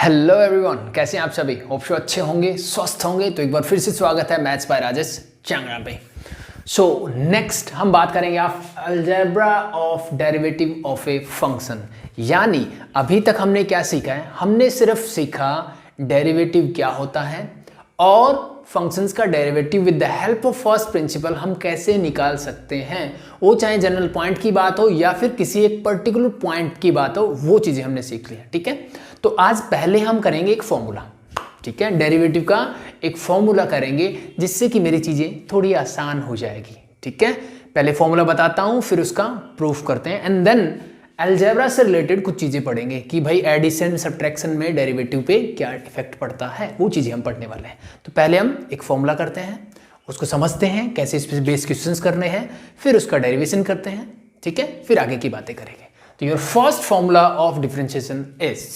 Hello everyone, कैसे हैं आप सभी। होप सो अच्छे होंगे, स्वस्थ होंगे। तो एक बार फिर से स्वागत है मैथ्स बाय राजेश चांगड़ा पे। सो नेक्स्ट हम बात करेंगे आप algebra of derivative of a function. यानी अभी तक हमने क्या सीखा है, हमने सिर्फ सीखा डेरिवेटिव क्या होता है और फंक्शंस का derivative with the help of first principle हम कैसे निकाल सकते हैं। वो चाहे जनरल पॉइंट की बात हो या फिर किसी एक पर्टिकुलर पॉइंट की बात हो, वो चीजें हमने सीख लिया। ठीक है, तो आज पहले हम करेंगे एक फॉर्मूला। ठीक है, डेरिवेटिव का एक फॉर्मूला करेंगे जिससे कि मेरी चीजें थोड़ी आसान हो जाएगी। ठीक है, पहले फॉर्मूला बताता हूं, फिर उसका प्रूफ करते हैं एंड देन अलजेब्रा से रिलेटेड कुछ चीजें पढ़ेंगे कि भाई एडिशन सब्ट्रैक्शन में डेरिवेटिव पे क्या इफेक्ट पड़ता है, वो चीजें हम पढ़ने वाले हैं। तो पहले हम एक फॉर्मूला करते हैं, उसको समझते हैं कैसे इस पे बेस क्वेश्चंस करने हैं, फिर उसका डेरिवेशन करते हैं। ठीक है, फिर आगे की बातें करेंगे। तो your first formula of differentiation is,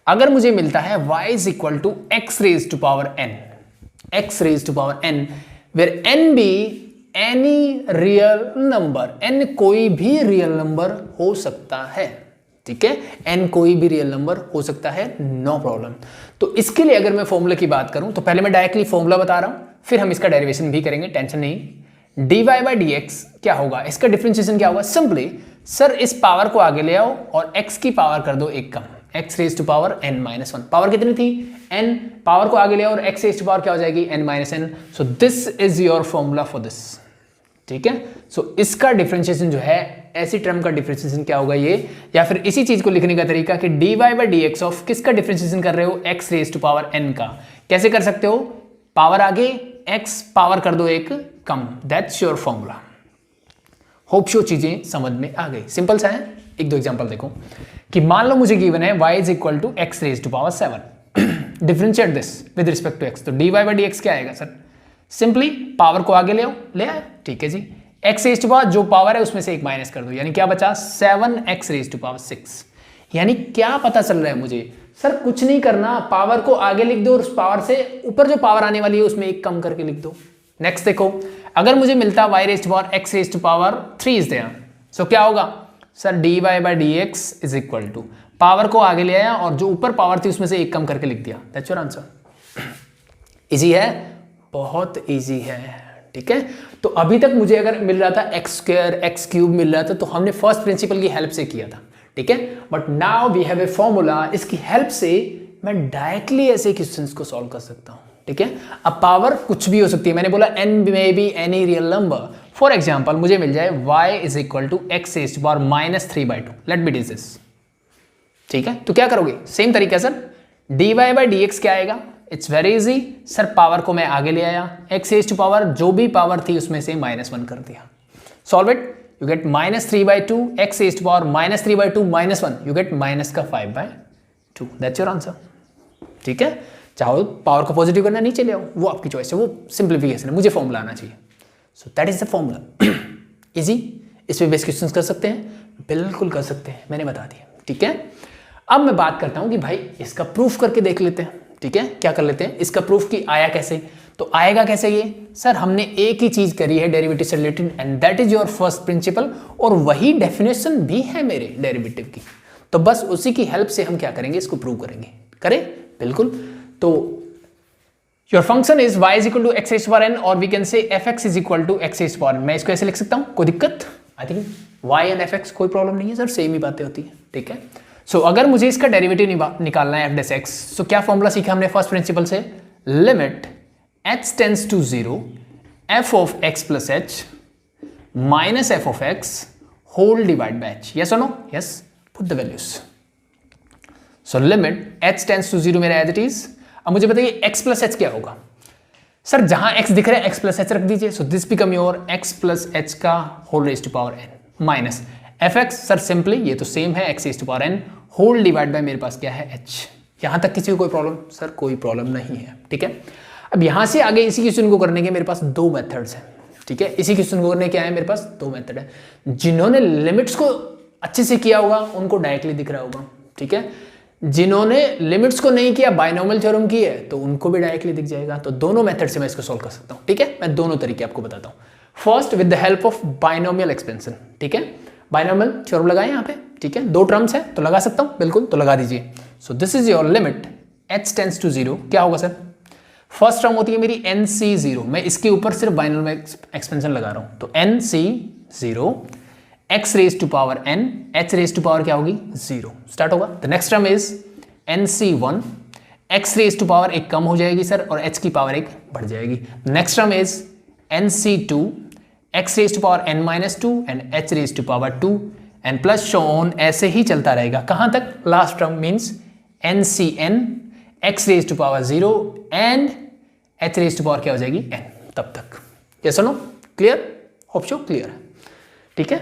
अगर मुझे मिलता है y is equal to x raise to power n, x raise to power n, where n be any real number, n कोई भी रियल नंबर हो सकता है। ठीक है, n कोई भी रियल नंबर हो सकता है, नो प्रॉब्लम। तो इसके लिए अगर मैं फॉर्मूला की बात करूं तो पहले मैं डायरेक्टली फॉर्मूला बता रहा हूं, फिर हम इसका डेरिवेशन भी करेंगे, टेंशन नहीं। dy बाई डी एक्स क्या होगा, इसका डिफरेंशिएशन क्या होगा, सिंपली सर इस पावर को आगे ले आओ और x की पावर कर दो एक कम, x raise to power n minus one. Power कितनी थी n, पावर को आगे ले आओ और x रेज टू पावर क्या हो जाएगी n minus n। So this is your formula for this. ठीक है, सो इसका डिफरेंशिएशन जो है, ऐसी टर्म का डिफरेंशिएशन क्या होगा ये, या फिर इसी चीज को लिखने का तरीका कि dy by d x of किसका डिफरेंशिएशन कर रहे हो, x raise to power n का। कैसे कर सकते हो, पावर आगे x, पावर कर दो एक कम, that's your formula. Hope so चीजें समझ में आ गई, सिंपल सा है। एक दो एग्जांपल देखो कि मान लो मुझे गिवन है y is equal to x raise to power 7, differentiate this with respect to x। तो dy बाई डी एक्स क्या आएगा सर, सिंपली पावर को आगे ले आओ, ले आए। ठीक है जी, x रेज टू पावर जो पावर है उसमें से एक माइनस कर दो, यानी क्या बचा 7x रेज टू पावर 6। यानी क्या पता चल रहा है मुझे, सर कुछ नहीं करना, पावर को आगे लिख दो और उस पावर से ऊपर जो पावर आने वाली है उसमें एक कम करके लिख दो। नेक्स्ट देखो, अगर मुझे मिलता y raise to power x raise to power 3 is there, so क्या होगा sir, dy by d x is equal to, power को आगे ले आया और जो ऊपर पावर थी उसमें से एक कम करके लिख दिया, दैट्स योर आंसर। इजी है, बहुत इजी है। ठीक है, तो अभी तक मुझे अगर मिल रहा था एक्स स्क्वायर एक्स क्यूब मिल रहा था तो हमने फर्स्ट प्रिंसिपल की हेल्प से किया था। ठीक है, but now we have a formula, इसकी हेल्प से मैं डायरेक्टली ऐसे क्वेश्चंस को सॉल्व कर सकता हूं। ठीक है, अब पावर कुछ भी हो सकती है, मैंने बोला n may be any real number. For example मुझे मिल जाए y is equal to x raise to power minus 3/2, let me do this. ठीक है, तो क्या करोगे, सेम तरीका sir, dy by d x क्या आएगा, it's very easy sir, power को मैं आगे ले आया, x रेज टू पावर जो भी पावर थी उसमें से -1 कर दिया, solve it, you get -3/2, x raise to power -3/2 -1, you get minus का 5/2, दैट्स योर आंसर। ठीक है, चाहो पावर को पॉजिटिव करना नीचे ले आओ, वो आपकी चॉइस है, वो सिंप्लीफिकेशन है, मुझे फॉर्मूला आना चाहिए। So that is the formula. Easy, इस पे बेस क्वेश्चंस कर सकते हैं, बिल्कुल कर सकते हैं, मैंने बता दिया। ठीक है, अब मैं बात करता हूं कि भाई इसका प्रूफ करके देख लेते हैं। ठीक है, क्या कर लेते हैं, इसका प्रूफ की आया कैसे, तो आएगा कैसे ये सर, हमने एक ही चीज करी है डेरिवेटिव से related and that is your first principle, और वही डेफिनेशन भी है मेरे डेरिवेटिव की। तो बस उसी की हेल्प से हम क्या करेंगे, इसको प्रूव करेंगे। करें, बिल्कुल। तो your function is y is equal to x raise to power n, और we can say fx is equal to x raise to power n। मैं इसको ऐसे लिख सकता हूं, कोई दिक्कत, I think y and fx कोई प्रॉब्लम नहीं है सर, सेम ही बातें होती है। ठीक है, सो अगर मुझे इसका डेरिवेटिव निकालना है f डैश x, सो क्या फॉर्मूला सीखा हमने फर्स्ट प्रिंसिपल से, limit h tends to 0 f of x plus h minus f of x whole divide by h। Yes और no, yes, put the values. So limit h tends to 0 मेरा as it is. अब मुझे बताइए x plus h क्या होगा, sir जहां x दिख रहा है x प्लस h रख दीजिए, so this become your x plus h का whole raise to power n minus fx, sir simply ये तो सेम है x raise to power n whole divide by मेरे पास क्या है h। यहां तक किसी को कोई प्रॉब्लम, सर कोई प्रॉब्लम नहीं है। ठीक है, अब यहां से आगे इसी क्वेश्चन को करने के मेरे पास दो मेथड्स हैं। ठीक है, इसी क्वेश्चन को करने के आए मेरे पास दो मेथड है। जिन्होंने लिमिट्स को अच्छे से किया होगा उनको डायरेक्टली दिख रहा होगा। ठीक है, जिन्होंने लिमिट्स को नहीं किया, बायनोमियल थ्योरम की है, तो उनको भी डायरेक्टली दिख जाएगा। तो दोनों मेथड से मैं इसको सॉल्व कर सकता हूं। ठीक है, मैं दोनों तरीके आपको बताता हूं। First with the help of binomial expansion. ठीक है, बायनोमियल थ्योरम लगाएं यहाँ पे, ठीक है, दो टर्म्स है तो लगा सकता हूं, बिल्कुल, तो लगा दीजिए। So this is your limit h tends to 0, क्या होगा सर, फर्स्ट टर्म होती है मेरी nc0, मैं इसके ऊपर सिर्फ बाइनोमियल एक्सपेंशन लगा रहा हूं, तो nc0 x raise to power n, h raise to power क्या होगी 0, स्टार्ट होगा। The next term is nc1 x raise to power एक कम हो जाएगी सर और h की पावर एक बढ़ जाएगी। Next term is nc2 x raise to power n minus 2 and h raise to power 2 and plus so on, ऐसे ही चलता रहेगा कहां तक, last term means ncn x raise to power 0 and h raise to power क्या हो जाएगी n, तब तक। ये सुनो क्लियर, होप सो क्लियर है, ठीक है।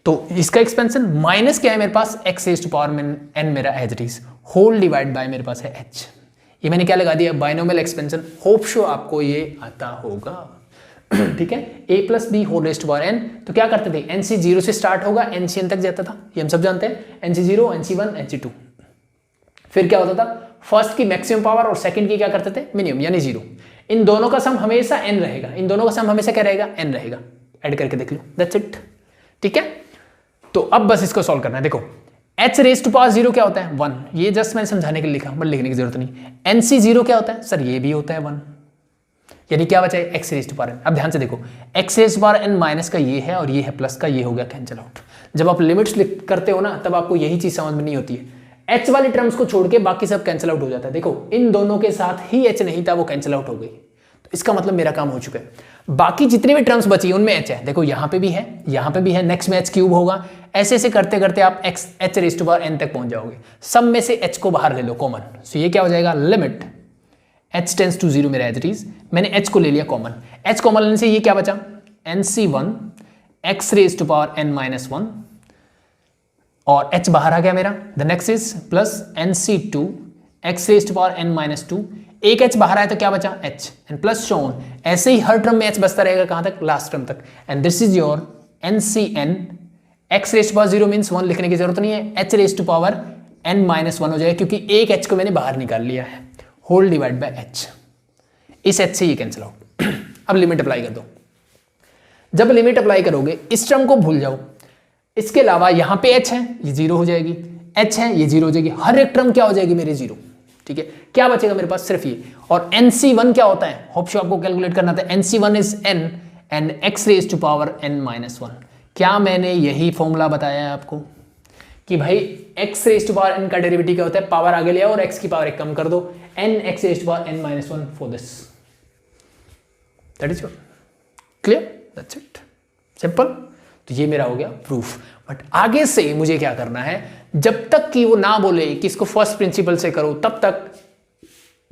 तो इसका एक्सपेंशन माइनस क्या है मेरे पास, x raise to power n मेरा as it is, whole divide by मेरे पास है h, ये मैंने क्या लगा दिया, बाइनोमियल एक्सपेंशन। होप शो आपको ये आता होगा, ठीक है। a plus b whole raise to power n, तो क्या करते थे, nc 0 से स्टार्ट होगा ncn तक जाता था, ये हम सब जानते हैं, nc 0 nc1 nc2, फिर क्या होता था, फर्स्ट की मैक्सिमम पावर और सेकंड की क्या करते थे, मिनिमम यानी 0, इन दोनों का सम हमेशा n रहेगा, इन दोनों का सम हमेशा क्या रहेगा, n रहेगा, ऐड करके देख लो, दैट्स इट, ठीक है। तो अब बस इसको सॉल्व करना है, देखो h रेज टू पावर 0 क्या होता है 1, ये जस्ट मैंने समझाने के लिए लिखा, बट लिखने की जरूरत नहीं। nc0 क्या होता है सर, ये भी होता है 1, यानी क्या बचा है x raise to power n। अब ध्यान से देखो, x raise to power n minus का ये है और ये है प्लस का, ये हो गया कैंसिल आउट। जब आप लिमिट्स करते हो ना तब आपको यही चीज समझ में नहीं होती है, h वाली टर्म्स को छोड़ के बाकी सब कैंसिल आउट हो जाता है। देखो इन दोनों के साथ ही h नहीं था, वो कैंसिल आउट हो गई, तो इसका मतलब मेरा काम हो चुका है। बाकी जितनी भी टर्म्स बची उनमें h है, देखो यहाँ पे भी है, यहाँ पे भी है, नेक्स्ट में h क्यूब होगा, ऐसे ऐसे करते करते आप h raise to power n तक पहुंच जाओगे। सब में से h को बाहर ले लो कॉमन, सो ये क्या हो जाएगा, लिमिट h टेंड्स टू 0 मेरा एज इट इज, मैंने h को ले लिया कॉमन, h कॉमन लेने से ये क्या बचा, nc1 x raise to power n minus 1 और h बाहर आ गया मेरा। The next is plus nc2 x raise to power n minus 2, एक h बाहर आया तो क्या बचा h एंड प्लस शोन, ऐसे ही हर टर्म में h बचता रहेगा कहां तक, लास्ट टर्म तक। And this is your ncn x raise to power 0 means 1 लिखने की जरूरत नहीं है, h raise to power n minus 1 हो जाएगा क्योंकि एक h को मैंने बाहर निकाल लिया है, होल डिवाइड बाय h, इस h से ये कैंसिल आउट। अब लिमिट अप्लाई कर दो, जब लिमिट अप्लाई करोगे इस टर्म को भूल जाओ, इसके अलावा यहां पे h है ये 0 हो जाएगी, h है ये 0 हो जाएगी, हर एक टर्म क्या हो जाएगी मेरी 0, ठीक है। क्या बचेगा मेरे पास, सिर्फ ये। और nc1 क्या होता है, होप शो आपको कैलकुलेट करना था, nc1 is n and x raise to power n minus 1। क्या मैंने यही फॉर्मूला बताया है आपको कि भाई x raise to power n का डेरिवेटिव क्या होता है, पावर आगे ले आओ और x की पावर एक कम कर दो, n x raise to power n minus 1 for this, that is clear, that's it, simple. तो ये मेरा हो गया प्रूफ। बट आगे से मुझे क्या करना है, जब तक कि वो ना बोले कि इसको फर्स्ट प्रिंसिपल से करो तब तक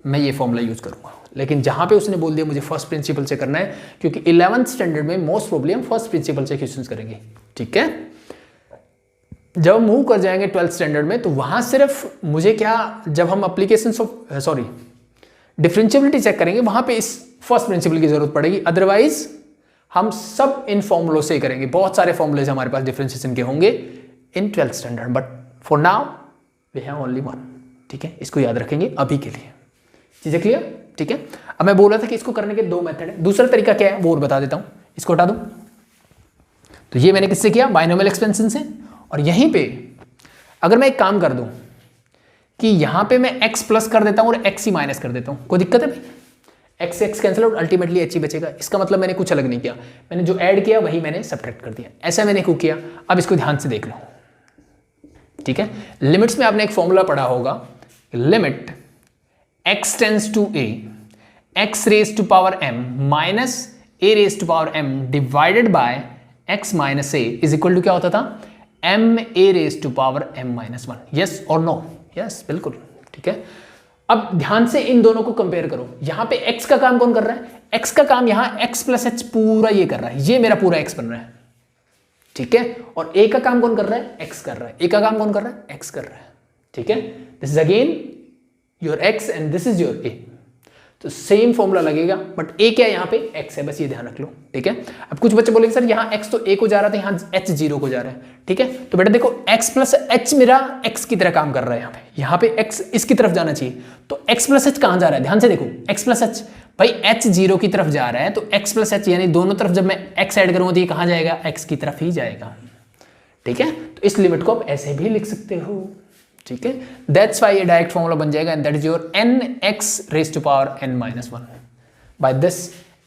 मैं ये फॉर्मूला यूज करूंगा, लेकिन जहां पे उसने बोल दिया मुझे फर्स्ट प्रिंसिपल से करना है, क्योंकि 11th स्टैंडर्ड में मोस्ट प्रोबब्ली हम फर्स्ट प्रिंसिपल से क्वेश्चंस करेंगे, ठीक है। जब मूव कर जाएंगे 12th स्टैंडर्ड में तो वहां सिर्फ मुझे क्या, जब हम एप्लीकेशंस ऑफ डिफरेंशियबिलिटी चेक करेंगे वहां पे इस फर्स्ट प्रिंसिपल की जरूरत पड़ेगी, अदरवाइज हम सब इन फॉर्मूलों से ही करेंगे। बहुत सारे फॉर्मूलेज हमारे पास डिफरेंशिएशन के होंगे in 12th standard, but for now we have only one, ठीक है। इसको याद रखेंगे अभी के लिए, चीजें क्लियर, ठीक है। अब मैं बोल रहा था कि इसको करने के दो मेथड है, दूसरा तरीका क्या है वो और बता देता हूं, इसको हटा दूं। तो ये मैंने किससे किया, बाइनोमियल एक्सपेंशन से। और यहीं पे अगर मैं एक काम कर दूं कि यहां पे मैं x प्लस कर देता हूं और x ही माइनस कर देता हूं, कोई दिक्कत है भाई, x x cancel out, ultimately h ही बचेगा। इसका मतलब मैंने कुछ अलग नहीं किया, मैंने जो ऐड किया वही मैंने सब्ट्रैक्ट कर दिया, ऐसा मैंने क्यों किया। अब इसको ध्यान से देख लो, ठीक है। लिमिट्स में आपने एक फॉर्मूला पढ़ा होगा, limit x tends to a x raise to power m minus a raise to power m divided by x minus a is equal to क्या होता था, m a raise to power m minus 1। Yes और no, yes बिल्कुल, ठीक है। अब ध्यान से इन दोनों को कंपेयर करो, यहां पे x का काम कौन कर रहा है, x का काम यहां x प्लस h पूरा ये कर रहा है, ये मेरा पूरा x बन रहा है, ठीक है। और a का काम कौन कर रहा है, x कर रहा है, a का काम कौन कर रहा है, x कर रहा है, ठीक है। This is again your x and this is your a, तो सेम फॉर्मूला लगेगा, बट a क्या है यहाँ पे, x है, बस ये ध्यान रख लो, ठीक है। अब कुछ बच्चे बोलेंगे सर यहाँ x तो a को जा रहा था, यहाँ h 0 को जा रहा है, ठीक है। तो बेटा देखो x प्लस h मेरा x की तरह काम कर रहा है, यहाँ पे x इसकी तरफ जाना चाहिए, तो x प्लस h कहाँ जा रहा है, ध्यान से देखो, x प्लस h भाई h 0 की तरफ जा रहा है, तो x प्लस h यानी दोनों तरफ जब मैं x ऐड करूंगा तो ये कहाँ जाएगा, x की तरफ ही जाएगा, ठीक है, तो इस लिमिट को आप ऐसे भी लिख सकते हो, ठीक है। दैट्स वाई ये डायरेक्ट फॉर्मूला बन जाएगा and that is your n x raise to power n minus one. By this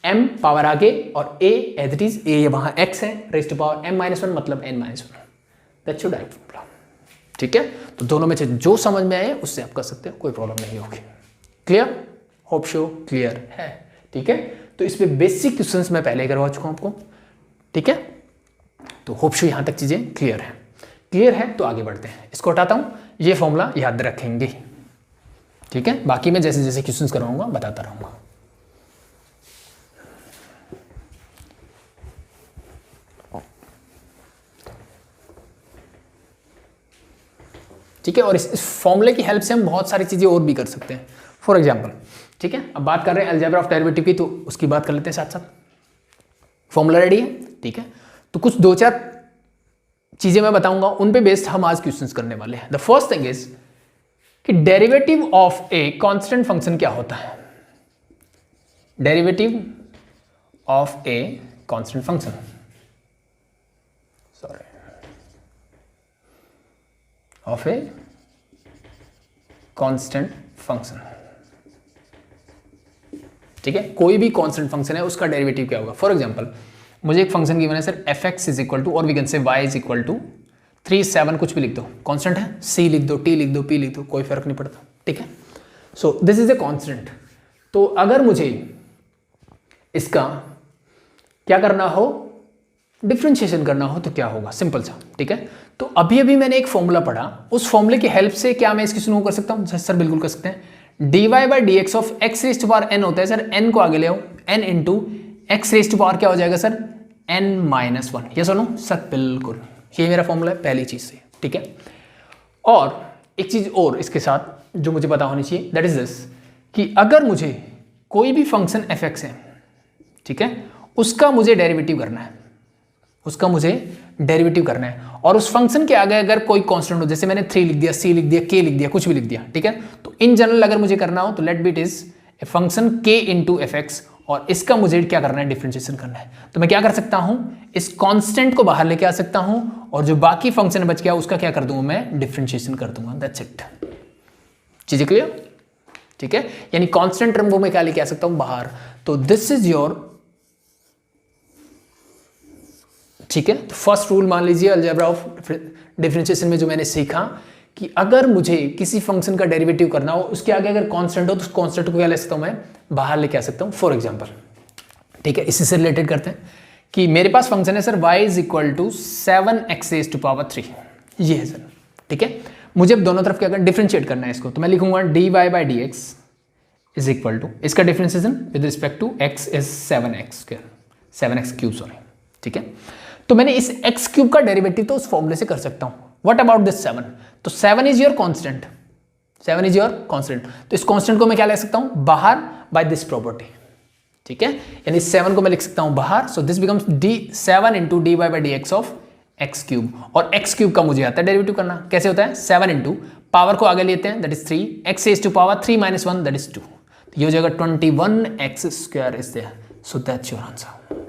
m power आगे और a as it is, a वहां x है, raise to power m minus one मतलब n minus one. That's your direct formula, ठीक है। तो दोनों में से जो समझ में आए उससे आप कर सकते हो, कोई प्रॉब्लम नहीं होगी। क्लियर? होप शो क्लियर है, ठीक है। तो इस पे बेसिक क्वेश्चंस मैं पहले करवा चुका हूं आपको, ठीक है। तो होप शो यहां तक चीजें क्लियर है। क्लियर है तो आगे बढ़ते हैं। इसको हटाता हूं, ये फॉर्मूला याद रखेंगे, ठीक है। बाकी मैं जैसे जैसे क्वेश्चंस करवाऊंगा बताता रहूंगा। ठीक है, और इस फॉर्मूले की हेल्प से हम बहुत सारी चीजें और भी कर सकते हैं। फॉर एग्जाम्पल, ठीक है, अब बात कर रहे हैं अलजेब्रा ऑफ डेरिवेटिव की, तो उसकी बात कर लेते हैं साथ साथ। फॉर्मूला रेडी है, ठीक है। तो कुछ दो चार चीजें मैं बताऊंगा, उन पे बेस्ड हम आज क्वेश्चंस करने वाले हैं। द फर्स्ट थिंग इज कि derivative of a constant function क्या होता है। Derivative of a constant function, sorry, of a constant function, ठीक है। कोई भी कांस्टेंट फंक्शन है उसका डेरिवेटिव क्या होगा। फॉर एग्जांपल, मुझे एक फंक्शन गिवन है sir f x is equal to, और we can say y is equal to 3 7, कुछ भी लिख दो, कांस्टेंट है, सी लिख दो, टी लिख दो, पी लिख दो, कोई फर्क नहीं पड़ता, ठीक है। So this is a constant. तो अगर मुझे इसका क्या करना हो, डिफरेंशिएशन करना हो, तो क्या होगा, सिंपल सा, ठीक है। तो अभी अभी मैंने एक फॉर्मूला पढ़ा, उस फॉर्मूले की हेल्प से क्या मैं इसकी शुरू कर सकता हूं? सर बिल्कुल कर सकते हैं। dy by d x of x raise to power n होता है सर, n को आगे ले आओ, n into x raise to power क्या हो जाएगा सर, n माइनस वन। ये सुनो सर, बिल्कुल ये मेरा फॉर्मूला है पहली चीज से, ठीक है। और एक चीज और इसके साथ जो मुझे पता होनी चाहिए, दैट इज दिस, कि अगर मुझे कोई भी फंक्शन एफ एक्स है, ठीक है, उसका मुझे डेरिवेटिव करना है, उसका मुझे डेरिवेटिव करना है, और उस फंक्शन के आगे अगर कोई कांस्टेंट हो, जैसे मैंने 3 लिख दिया, c लिख दिया, k लिख दिया, कुछ भी लिख दिया, ठीक है। तो इन जनरल अगर मुझे करना हो तो let be it is a function k into f x, और इसका मुझे क्या करना है, डिफरेंशिएशन करना है। तो मैं क्या कर सकता हूं, इस कांस्टेंट को बाहर लेके आ सकता हूं, और जो बाकी फंक्शन बच गया उसका क्या कर दूंगा, मैं डिफरेंशिएशन कर दूंगा। That's it. चीजें क्लियर? ठीक है, यानी कांस्टेंट टर्म को मैं क्या लेके आ सकता हूं, बाहर। तो दिस इज योर, ठीक है। तो फर्स्ट रूल मान लीजिए अलजेब्रा ऑफ डिफरेंशिएशन में जो मैंने सीखा, कि अगर मुझे किसी फंक्शन का डेरिवेटिव करना हो, उसके आगे अगर कांस्टेंट हो तो उस कांस्टेंट को क्या ले सकता हूं, मैं बाहर लेके आ सकता हूं। फॉर एग्जांपल, ठीक है, इसी से रिलेटेड करते हैं कि मेरे पास फंक्शन है sir y is equal to 7x raise to power 3, ये है सर, ठीक है। मुझे अब दोनों तरफ क्या करना, डिफरेंशिएट करना है इसको। तो मैं लिखूंगा dy by d x is equal to, इसका differentiation with respect to x is 7x cube, sorry, ठीक है। तो मैंने इस x क्यूब का डेरिवेटिव तो उस फॉर्मूले से कर सकता हूं। What about this 7? तो 7 is your constant, 7 is your constant. तो इस कांस्टेंट को मैं क्या ले सकता हूं, बाहर, बाय दिस प्रॉपर्टी, ठीक है। यानी 7 को मैं लिख सकता हूं बाहर। So this becomes d7 into d y by d x of x cube, और एक्स क्यूब का मुझे आता है डेरिवेटिव करना। कैसे होता है, 7 इंटू पावर को आगे लेते हैं, that is 3, x raise to power 3 minus 1, that is 2। ये हो जाएगा 21x square is there. So that's your answer.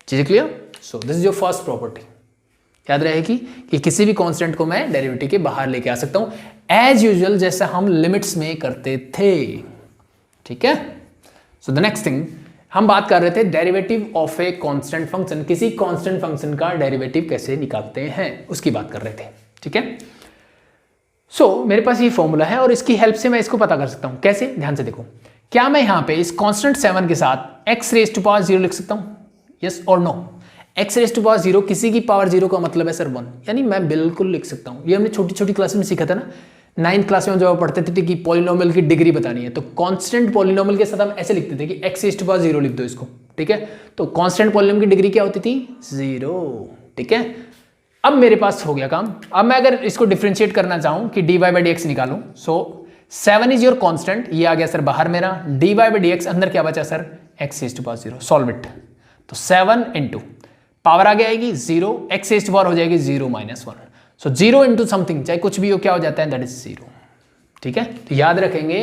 चीजें clear? So this is your first property. याद रहेगी कि किसी भी कांस्टेंट को मैं डेरिवेटिव के बाहर लेके आ सकता हूं, एज यूजुअल जैसा हम लिमिट्स में करते थे, ठीक है। सो द नेक्स्ट थिंग, हम बात कर रहे थे derivative of a constant function, किसी कांस्टेंट फंक्शन का डेरिवेटिव कैसे निकालते हैं उसकी बात कर रहे थे, ठीक है। सो मेरे पास ये फॉर्मूला है और इसकी हेल्प से मैं इसको पता कर सकता हूं। कैसे, ध्यान से देखो, क्या मैं यहां पे इस कांस्टेंट 7 के साथ x रेज टू पावर 0 लिख सकता हूं, यस और no? x raise to power 0, किसी की पावर 0 का मतलब है सर 1, यानी मैं बिल्कुल लिख सकता हूं। ये हमने छोटी छोटी क्लास में सीखा था ना, 9th क्लास में जब पढ़ते थे कि पॉलिनोमियल की डिग्री बतानी है, तो कांस्टेंट पॉलिनोमियल के साथ हम ऐसे लिखते थे कि x रेज टू पावर 0 लिख दो इसको, ठीक है। तो कांस्टेंट पॉलिनोमियल की डिग्री क्या होती थी, 0, ठीक है। अब मेरे पास हो गया काम। अब मैं अगर इसको डिफरेंशिएट करना चाहूं कि dy बाई डी एक्स निकालूं, सो 7 इज योर कांस्टेंट, ये आ गया सर बाहर मेरा, dy बाई डी एक्स, अंदर क्या बचा sir, x raise to power 0, solve it. तो 7 इंटू पावर आगे आएगी 0, x रेज टू पावर हो जाएगी 0 माइनस 1। सो 0 इंटू समथिंग, चाहे कुछ भी हो, क्या हो जाता है, दैट इज 0, ठीक है। तो याद रखेंगे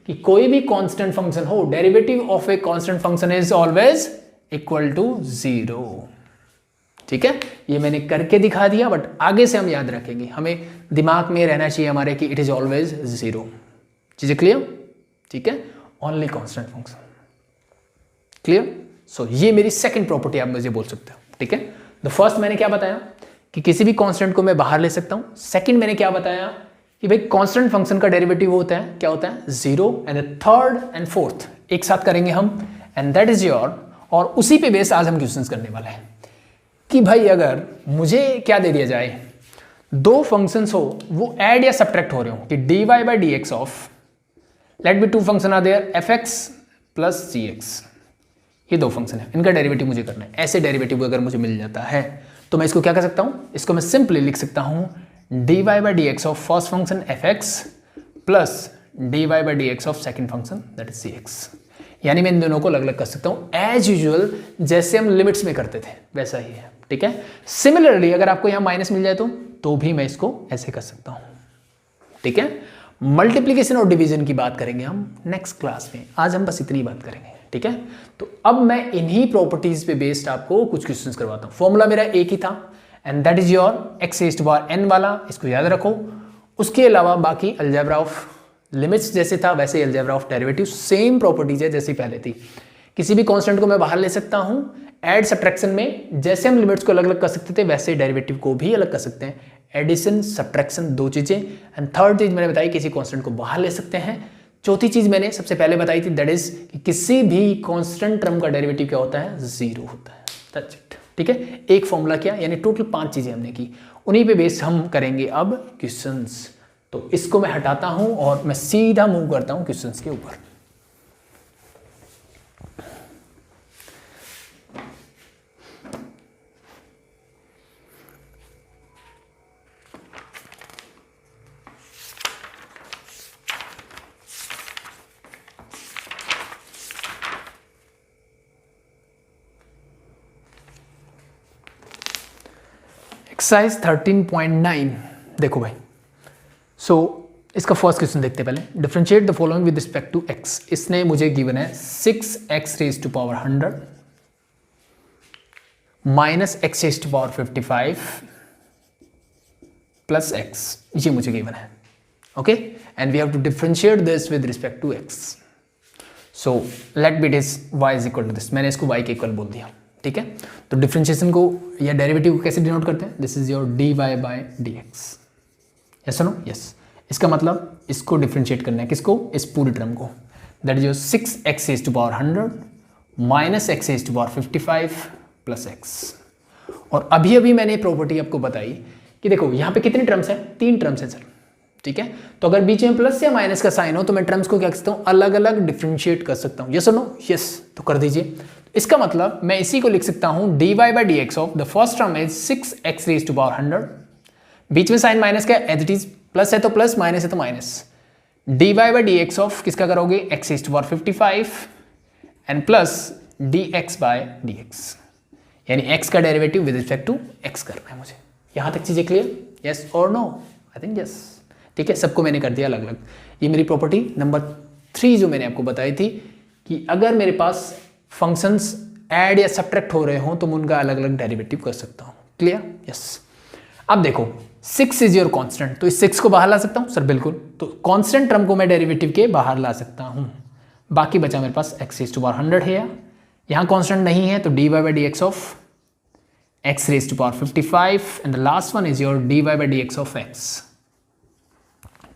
कि कोई भी कांस्टेंट फंक्शन हो, derivative of a constant function is always equal to 0। ठीक है, ये मैंने करके दिखा दिया, बट आगे से हम याद रखेंगे, हमें दिमाग में रहना चाहिए हमारे कि इट इज ऑलवेज 0। चीजें क्लियर? ठीक है, ओनली कांस्टेंट फंक्शन। क्लियर? सो ये मेरी सेकंड प्रॉपर्टी आप मुझे बोल सकते हो। ठीक है, द फर्स्ट मैंने क्या बताया कि किसी भी कांस्टेंट को मैं बाहर ले सकता हूं। सेकंड मैंने क्या बताया कि भाई कांस्टेंट फंक्शन का डेरिवेटिव होता है, क्या होता है? 0। And the third and fourth एक साथ करेंगे हम, एंड दैट इज योर। और उसी पे बेस आज हम क्वेश्चंस करने वाले हैं कि भाई अगर मुझे क्या दे दिया जाए, दो फंक्शंस हो, वो ऐड या सब्ट्रैक्ट हो रहे हो कि dy by dx of, let be two function are there, fx plus gx, ये दो फंक्शन है, इनका डेरिवेटिव मुझे करना है। ऐसे डेरिवेटिव अगर मुझे मिल जाता है तो मैं इसको क्या कर सकता हूं, इसको मैं सिंपली लिख सकता हूं dy by dx of first function fx plus dy by dx of second function that is gx। यानी मैं इन दोनों को अलग अलग कर सकता हूं एज यूजुअल, जैसे हम लिमिट्स में करते थे वैसा ही है। ठीक है, सिमिलरली अगर आपको यहां माइनस मिल जाए तो भी मैं इसको ऐसे कर सकता हूं। ठीक है, मल्टीप्लीकेशन और डिवीजन की बात करेंगे हम नेक्स्ट क्लास में, आज हम बस इतनी बात करेंगे। ठीक है, तो अब मैं इन्हीं प्रॉपर्टीज पे बेस्ड आपको कुछ क्वेश्चंस करवाता हूं। फॉर्मूला मेरा एक ही था, and that is your x raised to power n वाला, इसको याद रखो। उसके अलावा बाकी अलजेब्रा ऑफ लिमिट्स जैसे था वैसे algebra of derivative, same properties है जैसी पहले थी। किसी भी कांस्टेंट को मैं बाहर ले सकता हूं, ऐड सब्ट्रैक्शन में जैसे हम लिमिट्स को अलग अलग कर सकते थे वैसे डेरिवेटिव को भी अलग कर सकते हैं। एडिशन, सब्ट्रैक्शन, दो चीजें। एंड थर्ड चीज मैंने बताई किसी कांस्टेंट को बाहर ले सकते हैं। चौथी चीज मैंने सबसे पहले बताई थी, दैट इज कि किसी भी कांस्टेंट टर्म का डेरिवेटिव क्या होता है? 0 होता है। That's it. ठीक है, एक फॉर्मूला किया, यानी टोटल 5 चीजें हमने की, उन्हीं पे बेस हम करेंगे अब क्वेश्चंस। तो इसको मैं हटाता हूं और मैं सीधा मूव करता हूं क्वेश्चंस के ऊपर। एक्सरसाइज 13.9 देखो भाई। सो इसका फर्स्ट क्वेश्चन देखते हैं पहले। Differentiate the following with respect to x। इसने मुझे गिवन है 6x raised to power 100 minus x raised to power 55 plus x, ये मुझे गिवन है। Okay, and we have to differentiate this with respect to x। So let be this y is equal to this, मैंने इसको y के equal बोल दिया। ठीक है, तो डिफरेंशिएशन को या डेरिवेटिव को कैसे डिनोट करते हैं? This is your dy by dx। Yes no? Yes. इसका मतलब इसको डिफरेंशिएट करना है, किसको? इस पूरी टर्म को। That is your 6x raised to power 100 minus x raised to power 55 plus x। और अभी अभी मैंने प्रॉपर्टी आपको बताई कि देखो यहाँ पे कितनी टर्म्स है? 3 टर्म्स है सर। ठीक है, तो अगर बीच में प्लस या माइनस का साइन हो तो मैं टर्म्स को क्या कर सकता हूँ? अलग अलग डिफरेंशिएट कर सकता हूँ। यस और नो? यस, तो कर दीजिए। इसका मतलब मैं इसी को लिख सकता हूँ dy by dx of the first term is 6x raised to power 100, बीच में साइन माइनस का, एज इट इज, प्लस है तो प्लस, माइनस है तो minus. dy by dx of किसका करोगे? x raised to power 55 and plus dx by dx, यानी x का derivative with respect to x करना है मुझे। यहां तक चीजें क्लियर? यस और नो? I think yes. ठीक है, सबको मैंने कर दिया अलग अलग। ये मेरी प्रॉपर्टी नंबर 3 जो मैंने आपको बताई थी कि अगर मेरे पास फंक्शंस ऐड या सब्ट्रैक्ट हो रहे हो तो मैं उनका अलग अलग डेरिवेटिव कर सकता हूं। क्लियर? यस। अब देखो 6 इज योर कांस्टेंट, तो इस 6 को बाहर ला सकता हूं सर? बिल्कुल। तो कांस्टेंट टर्म को मैं डेरिवेटिव के बाहर ला सकता हूं। बाकी बचा मेरे पास x रेज़्ड टू पावर 100 है, यहां कांस्टेंट नहीं है तो dy by dx of x raised to power 55 and the last one is your dy by dx of x।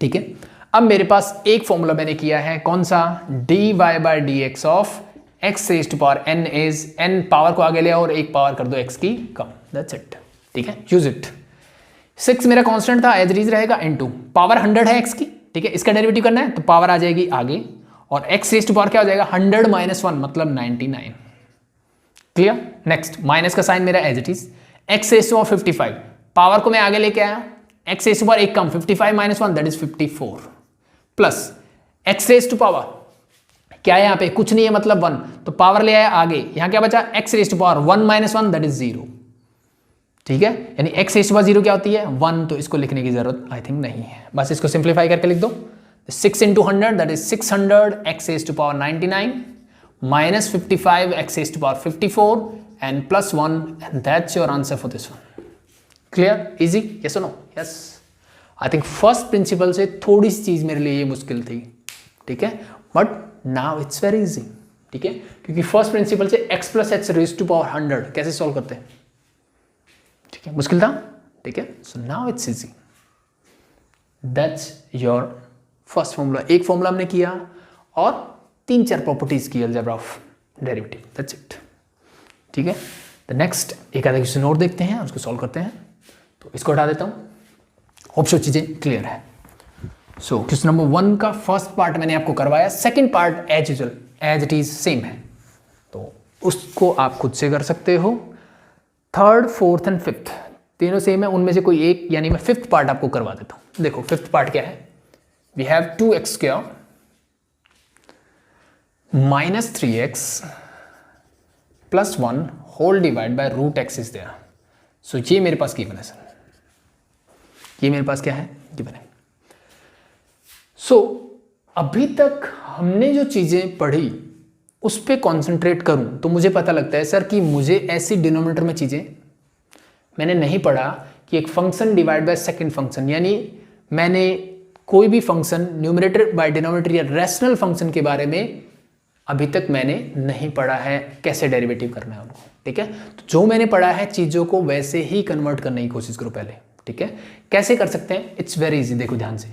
ठीक है, अब मेरे पास एक फॉर्मूला मैंने किया है, कौन सा? dy by dx of x raised to power n is, n power को आगे ले आओ और एक पावर कर दो x की कम। That's it. ठीक है, यूज इट। 6 मेरा कांस्टेंट था, एज रीज रहेगा, इनटू पावर 100 है x की। ठीक है, इसका डेरिवेटिव करना है तो पावर आ जाएगी आगे, और x रेज़्ड टू पावर क्या हो जाएगा? 100 माइनस 1 मतलब 99। क्लियर? नेक्स्ट, माइनस का साइन मेरा as it is, x raised to power 55, power को मैं आगे लेके आया, x रेज़्ड टू पावर एक कम, 55 minus 1 that is 54 plus x raised to power क्या है? यहाँ पे कुछ नहीं है मतलब 1, तो पावर ले आया आगे, यहाँ क्या बचा? x raised to power 1 minus 1 that is 0। ठीक है, यानी x रेज़्ड टू पावर 0 क्या होती है? 1, तो इसको लिखने की जरूरत आई थिंक नहीं है, बस इसको सिंप्लीफाई करके लिख दो। 6 into 100 that is 600 x raised to power 99 minus 55 x raised to power 54 and plus 1 and that's your answer for this one. Clear? Easy? Yes or no? Yes. I think first principle से थोड़ी सी चीज़ मेरे लिए ये मुश्किल थी, ठीक है, but now it's very easy, ठीक है, क्योंकि फर्स्ट प्रिंसिपल से x plus h raise to power 100 कैसे सॉल्व करते हैं, ठीक है, मुश्किल था, ठीक है, so now it's easy. That's your first formula. एक फॉर्मूला हमने किया और 3-4 प्रॉपर्टीज की algebra of derivative. That's it, ठीक है. द नेक्स्ट एक आधा क्वेश्चन और देखते हैं, उसको सॉल्व करते हैं. तो इसको हटा देता हूँ. होप सो चीजें क्लियर है. सो क्वेश्चन नंबर 1 का फर्स्ट पार्ट मैंने आपको करवाया. Second part as usual as it is same है, तो उसको आप खुद से कर सकते हो. थर्ड, फोर्थ एंड फिफ्थ तीनों सेम है, उनमें से कोई एक, यानी मैं फिफ्थ पार्ट आपको करवा देता हूं. देखो फिफ्थ पार्ट क्या है. We have 2x² minus 3x plus 1 whole divide by root x is there. So ये मेरे पास गिवन है सर, ये मेरे पास क्या है, गिवन है. सो अभी तक हमने जो चीजें पढ़ी उस पर कॉन्सेंट्रेट करूं तो मुझे पता लगता है सर कि मुझे ऐसी डिनोमिनेटर में चीजें मैंने नहीं पढ़ा कि एक function divide by second function, यानी मैंने कोई भी फंक्शन न्यूमरेटर बाय डिनोमिनेटर या रैशनल फंक्शन के बारे में अभी तक मैंने नहीं पढ़ा है, कैसे डेरिवेटिव करना है उनको, ठीक है. तो जो मैंने पढ़ा है चीज़ों को वैसे ही कन्वर्ट करने की कोशिश करो पहले, ठीक है. कैसे कर सकते हैं, इट्स वेरी इजी. देखो ध्यान से,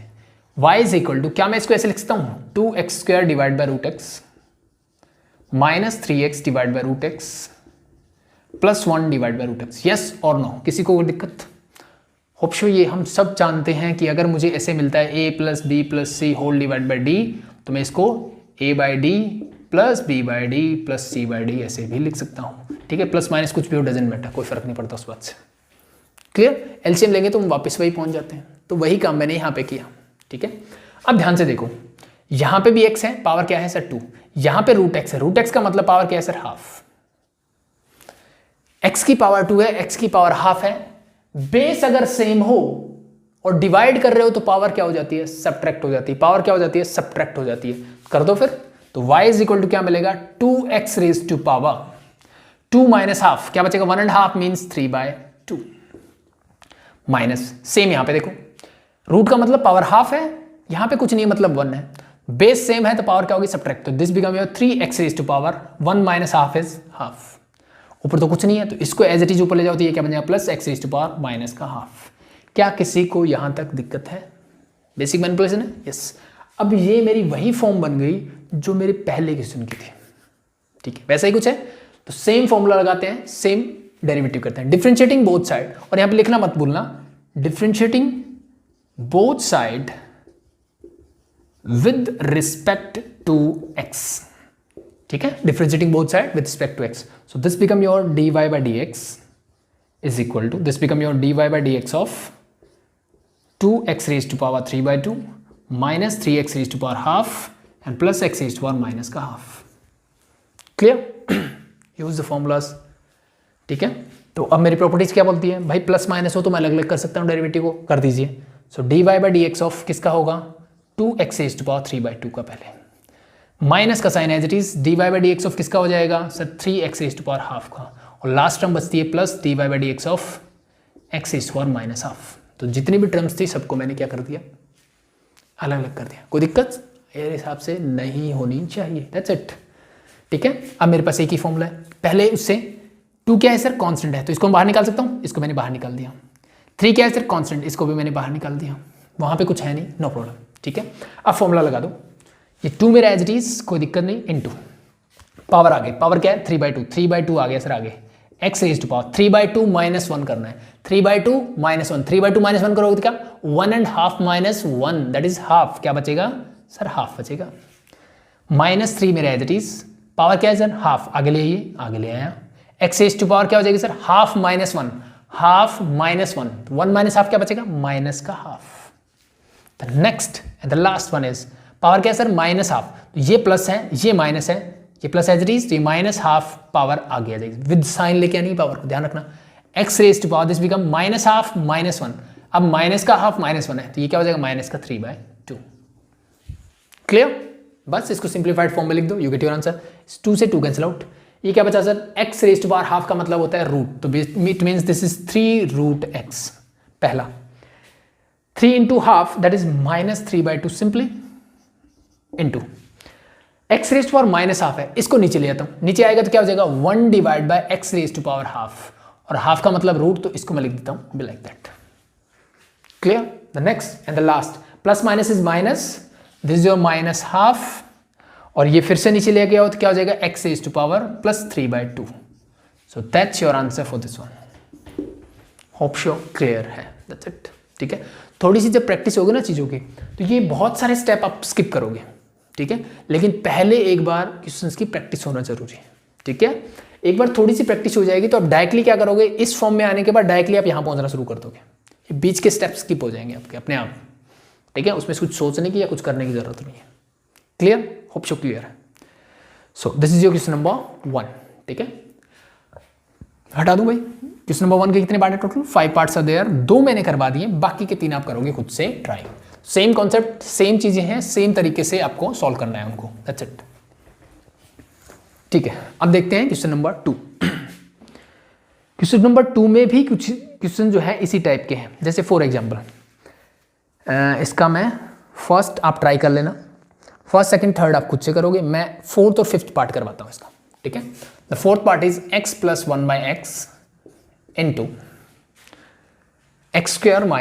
y इज इक्वल टू, क्या मैं इसको ऐसे लिख सकता हूँ, 2x² divide by root x minus 3x divide by root x plus 1 divide by root x. Yes और नो, किसी को कोई दिक्कत? होप सो ये हम सब जानते हैं कि अगर मुझे ऐसे मिलता है a plus b plus c whole divide by d, तो मैं इसको a by d plus b by d plus c by d ऐसे भी लिख सकता हूँ, ठीक है. प्लस माइनस कुछ भी हो, डजेंट मैटर, कोई फर्क नहीं पड़ता उस बात से. क्लियर? एलसीएम लेंगे तो हम वापस वही पहुंच जाते हैं. तो वही काम मैंने यहाँ पे किया, ठीक है. अब ध्यान से देखो, यहाँ पे भी x है, पावर क्या है सर 2. यहाँ पे रूट x है, रूट x का मतलब पावर क्या है सर, हाफ. x की पावर 2 है, x की पावर हाफ है. बेस अगर सेम हो और डिवाइड कर रहे हो तो पावर क्या हो जाती है, सब्ट्रैक्ट हो जाती है. पावर क्या हो जाती है, सब्ट्रैक्ट हो जाती है. कर दो फिर. तो y इज इक्वल टू क्या मिलेगा, 2x raise to power 2 minus half, क्या बचेगा, 1.5 मीन्स 3/2 माइनस. सेम यहां पे देखो, रूट का मतलब पावर हाफ है, यहां पे कुछ नहीं है मतलब 1 है. बेस सेम है तो पावर क्या होगी, सब्ट्रैक्ट. तो this become your 3x raise to power 1 minus half is half. ऊपर तो कुछ नहीं है तो इसको एज इट इज ऊपर ले जाओ तो ये क्या बन जाएगा, plus x raise to power minus का हाफ. क्या किसी को यहां तक दिक्कत है? बेसिक मैनिपुलेशन है. यस. अब ये मेरी वही फॉर्म बन गई जो मेरे पहले क्वेश्चन की थी, ठीक है. वैसा ही कुछ है तो सेम फॉर्मूला लगाते हैं, सेम डेरिवेटिव करते हैं. डिफरेंशिएटिंग बोथ साइड, और यहां पे लिखना मत भूलना, differentiating both side with respect to x, ठीक है. Differentiating both side with respect to x. So this become your dy by dx is equal to, this become your dy by dx of 2x raise to power 3/2 minus 3x raise to power half and plus x raise to power minus का half. Clear? Use the formulas, ठीक है. तो अब मेरी properties क्या बोलती है भाई, प्लस माइनस हो तो मैं अलग अलग कर सकता हूँ डेरिवेटिव को, कर दीजिए. सो dy बाय dx ऑफ किसका होगा, 2x रेज टू पावर 3/2 का पहले, माइनस का sign as it is, dy by dx of किसका हो जाएगा sir, 3x raise to power half का, और लास्ट टर्म बचती है plus dy by dx of x raise to power minus half. तो जितनी भी टर्म्स थी सबको मैंने क्या कर दिया, अलग अलग कर दिया. कोई दिक्कत मेरे हिसाब से नहीं होनी चाहिए. दैट्स इट, ठीक है. अब मेरे पास एक ही फॉर्मूला है, पहले उससे 2 क्या है सर, कांस्टेंट है, तो इसको मैं बाहर निकाल सकता हूँ, इसको मैंने बाहर निकाल दिया. 3 क्या है सर, कांस्टेंट, इसको भी मैंने बाहर निकाल दिया. वहां पे कुछ है नहीं, नो प्रॉब्लम, ठीक है. अब फॉर्मूला लगा दो, ये 2 मेरा एज इट इज, कोई दिक्कत नहीं, इनटू पावर आ गई, पावर क्या है 3/2, 3/2 आ गया सर आगे, x raise to power 3/2 minus 1 करना है, 3/2 माइनस 1, 3/2 माइनस 1 करोगे तो क्या, 1.5 माइनस 1 दैट इज हाफ. क्या बचेगा सर, हाफ बचेगा. माइनस 3 मेरा एज इट इज, पावर क्या है सर, हाफ, आगे ले आइए, आगे ले आया. x रेज टू पावर क्या हो जाएगी sir, half minus 1, half minus 1, 1 minus half क्या बचेगा, माइनस का half. The next and the last one is, power क्या है सर, माइनस हाफ, तो ये प्लस है, ये माइनस है, ये प्लस एज इट इज, तो ये माइनस हाफ पावर आ गया जाएगी, विद साइन लेके आनी पावर को, ध्यान रखना. x raise to power this become minus half minus 1, अब माइनस का हाफ माइनस 1 है, तो ये क्या हो जाएगा, माइनस का 3/2. क्लियर? बस इसको सिंप्लीफाइड फॉर्म में लिख दो, यू गेट योर आंसर. 2 से 2 कैंसिल आउट, ये क्या बचा sir, x raise to power half का मतलब होता है रूट, तो it means this is 3 root x। पहला 3 into half that is -3/2 simply into x raise to power minus half है, इसको नीचे ले आता हूं, नीचे आएगा तो क्या हो जाएगा 1 divide by x raise to power half, और हाफ का मतलब रूट, तो इसको मैं लिख देता हूं like that. Clear? The next and the last, plus minus is minus, this is your minus half, और ये फिर से नीचे ले गया हो तो क्या हो जाएगा x raise to power +3/2। So that's your answer for this one. Hope sure clear है, दैट्स इट। ठीक है, थोड़ी सी जब प्रैक्टिस होगी ना चीज़ों की, तो ये बहुत सारे स्टेप आप स्किप करोगे। ठीक है, लेकिन पहले एक बार क्वेश्चंस की प्रैक्टिस होना जरूरी है। ठीक है, एक बार थोड़ी सी प्रैक्टिस हो जाएगी तो आप डायरेक्टली क्या करोगे, इस फॉर्म में आने के बाद डायरेक्टली आप यहाँ पहुँचना शुरू कर दोगे, ये बीच के स्टेप स्किप हो जाएंगे आपके अपने आप। ठीक है, उसमें कुछ सोचने की या कुछ करने की जरूरत नहीं है। क्लियर? होप सो क्लियर है। So this is your question number 1। ठीक है, हटा दूं भाई, क्वेश्चन नंबर 1 के कितने पार्ट है टोटल? 5 पार्ट्स आर देयर, 2 मैंने करवा दिए, बाकी के 3 आप करोगे खुद से ट्राई। सेम कॉन्सेप्ट, सेम चीजें हैं, सेम तरीके से आपको सॉल्व करना है उनको, दैट्स इट। ठीक है, अब देखते हैं क्वेश्चन नंबर 2। क्वेश्चन नंबर 2 में भी कुछ क्वेश्चन जो है इसी टाइप के हैं, जैसे फॉर एग्जाम्पल इसका मैं फर्स्ट आप ट्राई कर लेना, फर्स्ट सेकंड थर्ड आप खुद से करोगे, मैं फोर्थ और फिफ्थ पार्ट करवाता हूं इसका। ठीक है, the fourth part is x + 1/x into x² -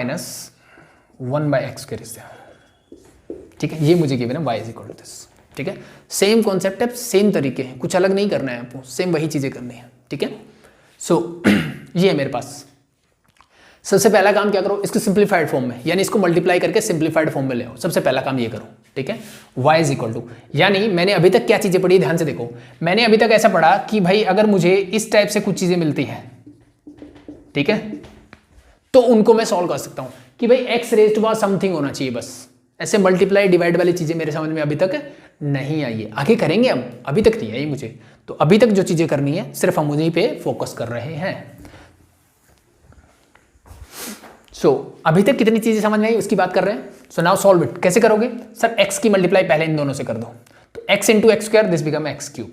1/x² is there. ठीक है, ये मुझे गिवन है y = दिस। ठीक है, सेम कॉन्सेप्ट है, सेम तरीके हैं, कुछ अलग नहीं करना है आपको, सेम वही चीजें करनी है। ठीक है, सो ये है मेरे पास। सबसे पहला काम क्या करो, इसको सिंप्लीफाइड फॉर्म में, यानी इसको मल्टीप्लाई करके सिंप्लीफाइड फॉर्म में ले आओ। सबसे पहला काम ये करो। ठीक है, y = यानी मैंने अभी तक क्या चीजें पढ़ी, ध्यान से देखो। मैंने अभी तक ऐसा पढ़ा कि भाई अगर मुझे इस टाइप से कुछ चीजें मिलती हैं, ठीक है, तो उनको मैं सॉल्व कर सकता हूं कि भाई x raise to power something होना चाहिए, बस ऐसे मल्टीप्लाई डिवाइड वाली चीजें मेरे समझ में अभी तक नहीं आई है, आगे करेंगे हम, अभी तक नहीं आई मुझे। तो अभी तक जो चीजें करनी है सिर्फ हम उन्हीं पे फोकस कर रहे हैं। सो अभी तक कितनी चीजें समझ में आई उसकी बात कर रहे हैं। So now solve it. कैसे करोगे सर, x की मल्टीप्लाई पहले इन दोनों से कर दो, तो x × x², this become x³।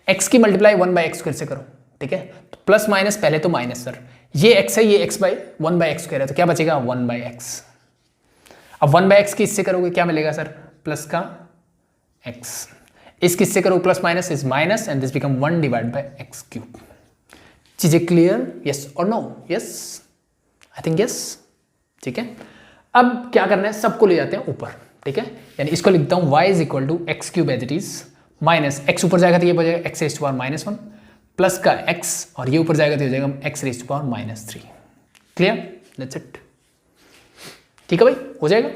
x की मल्टीप्लाई 1/x² से करो। ठीक है, तो प्लस माइनस, पहले तो माइनस सर, ये x है, ये x/1/x² है, तो क्या बचेगा 1/x। अब 1/x की इससे करोगे क्या मिलेगा सर, प्लस का x। इस किससे करो plus minus is minus, and this become 1/x³। चीजें क्लियर? यस और no? Yes, I think yes. ठीक है, अब क्या करना है, सबको ले जाते हैं ऊपर। ठीक है, यानी इसको लिखता हूं y = x³ as it is, minus x ऊपर जाएगा तो ये बचेगा x raise to power -1 plus का x, और ये ऊपर जाएगा तो हो जाएगा x raise to power -3। Clear? That's it. ठीक है भाई, हो जाएगा,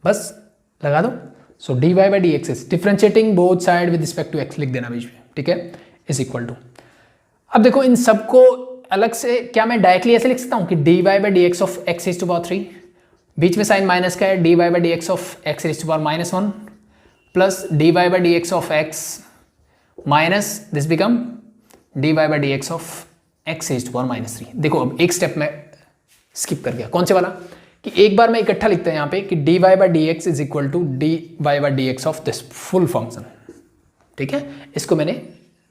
बस लगा दो। So dy/dx is differentiating both side with respect to x, लिख देना बीच में। ठीक है, इज इक्वल टू, अब देखो इन सबको अलग से क्या मैं डायरेक्टली ऐसे लिख सकता हूं कि dy/dx of x raise to power 3, बीच में साइन माइनस का है, dy/dx of x raise to power -1 plus dy/dx of x minus this become dy/dx of x raise to power -3। देखो अब एक स्टेप में स्किप कर गया, कौन से वाला, कि एक बार मैं इकट्ठा लिखता हूं यहाँ पे कि dy/dx is equal to dy/dx of this full function. ठीक है, इसको मैंने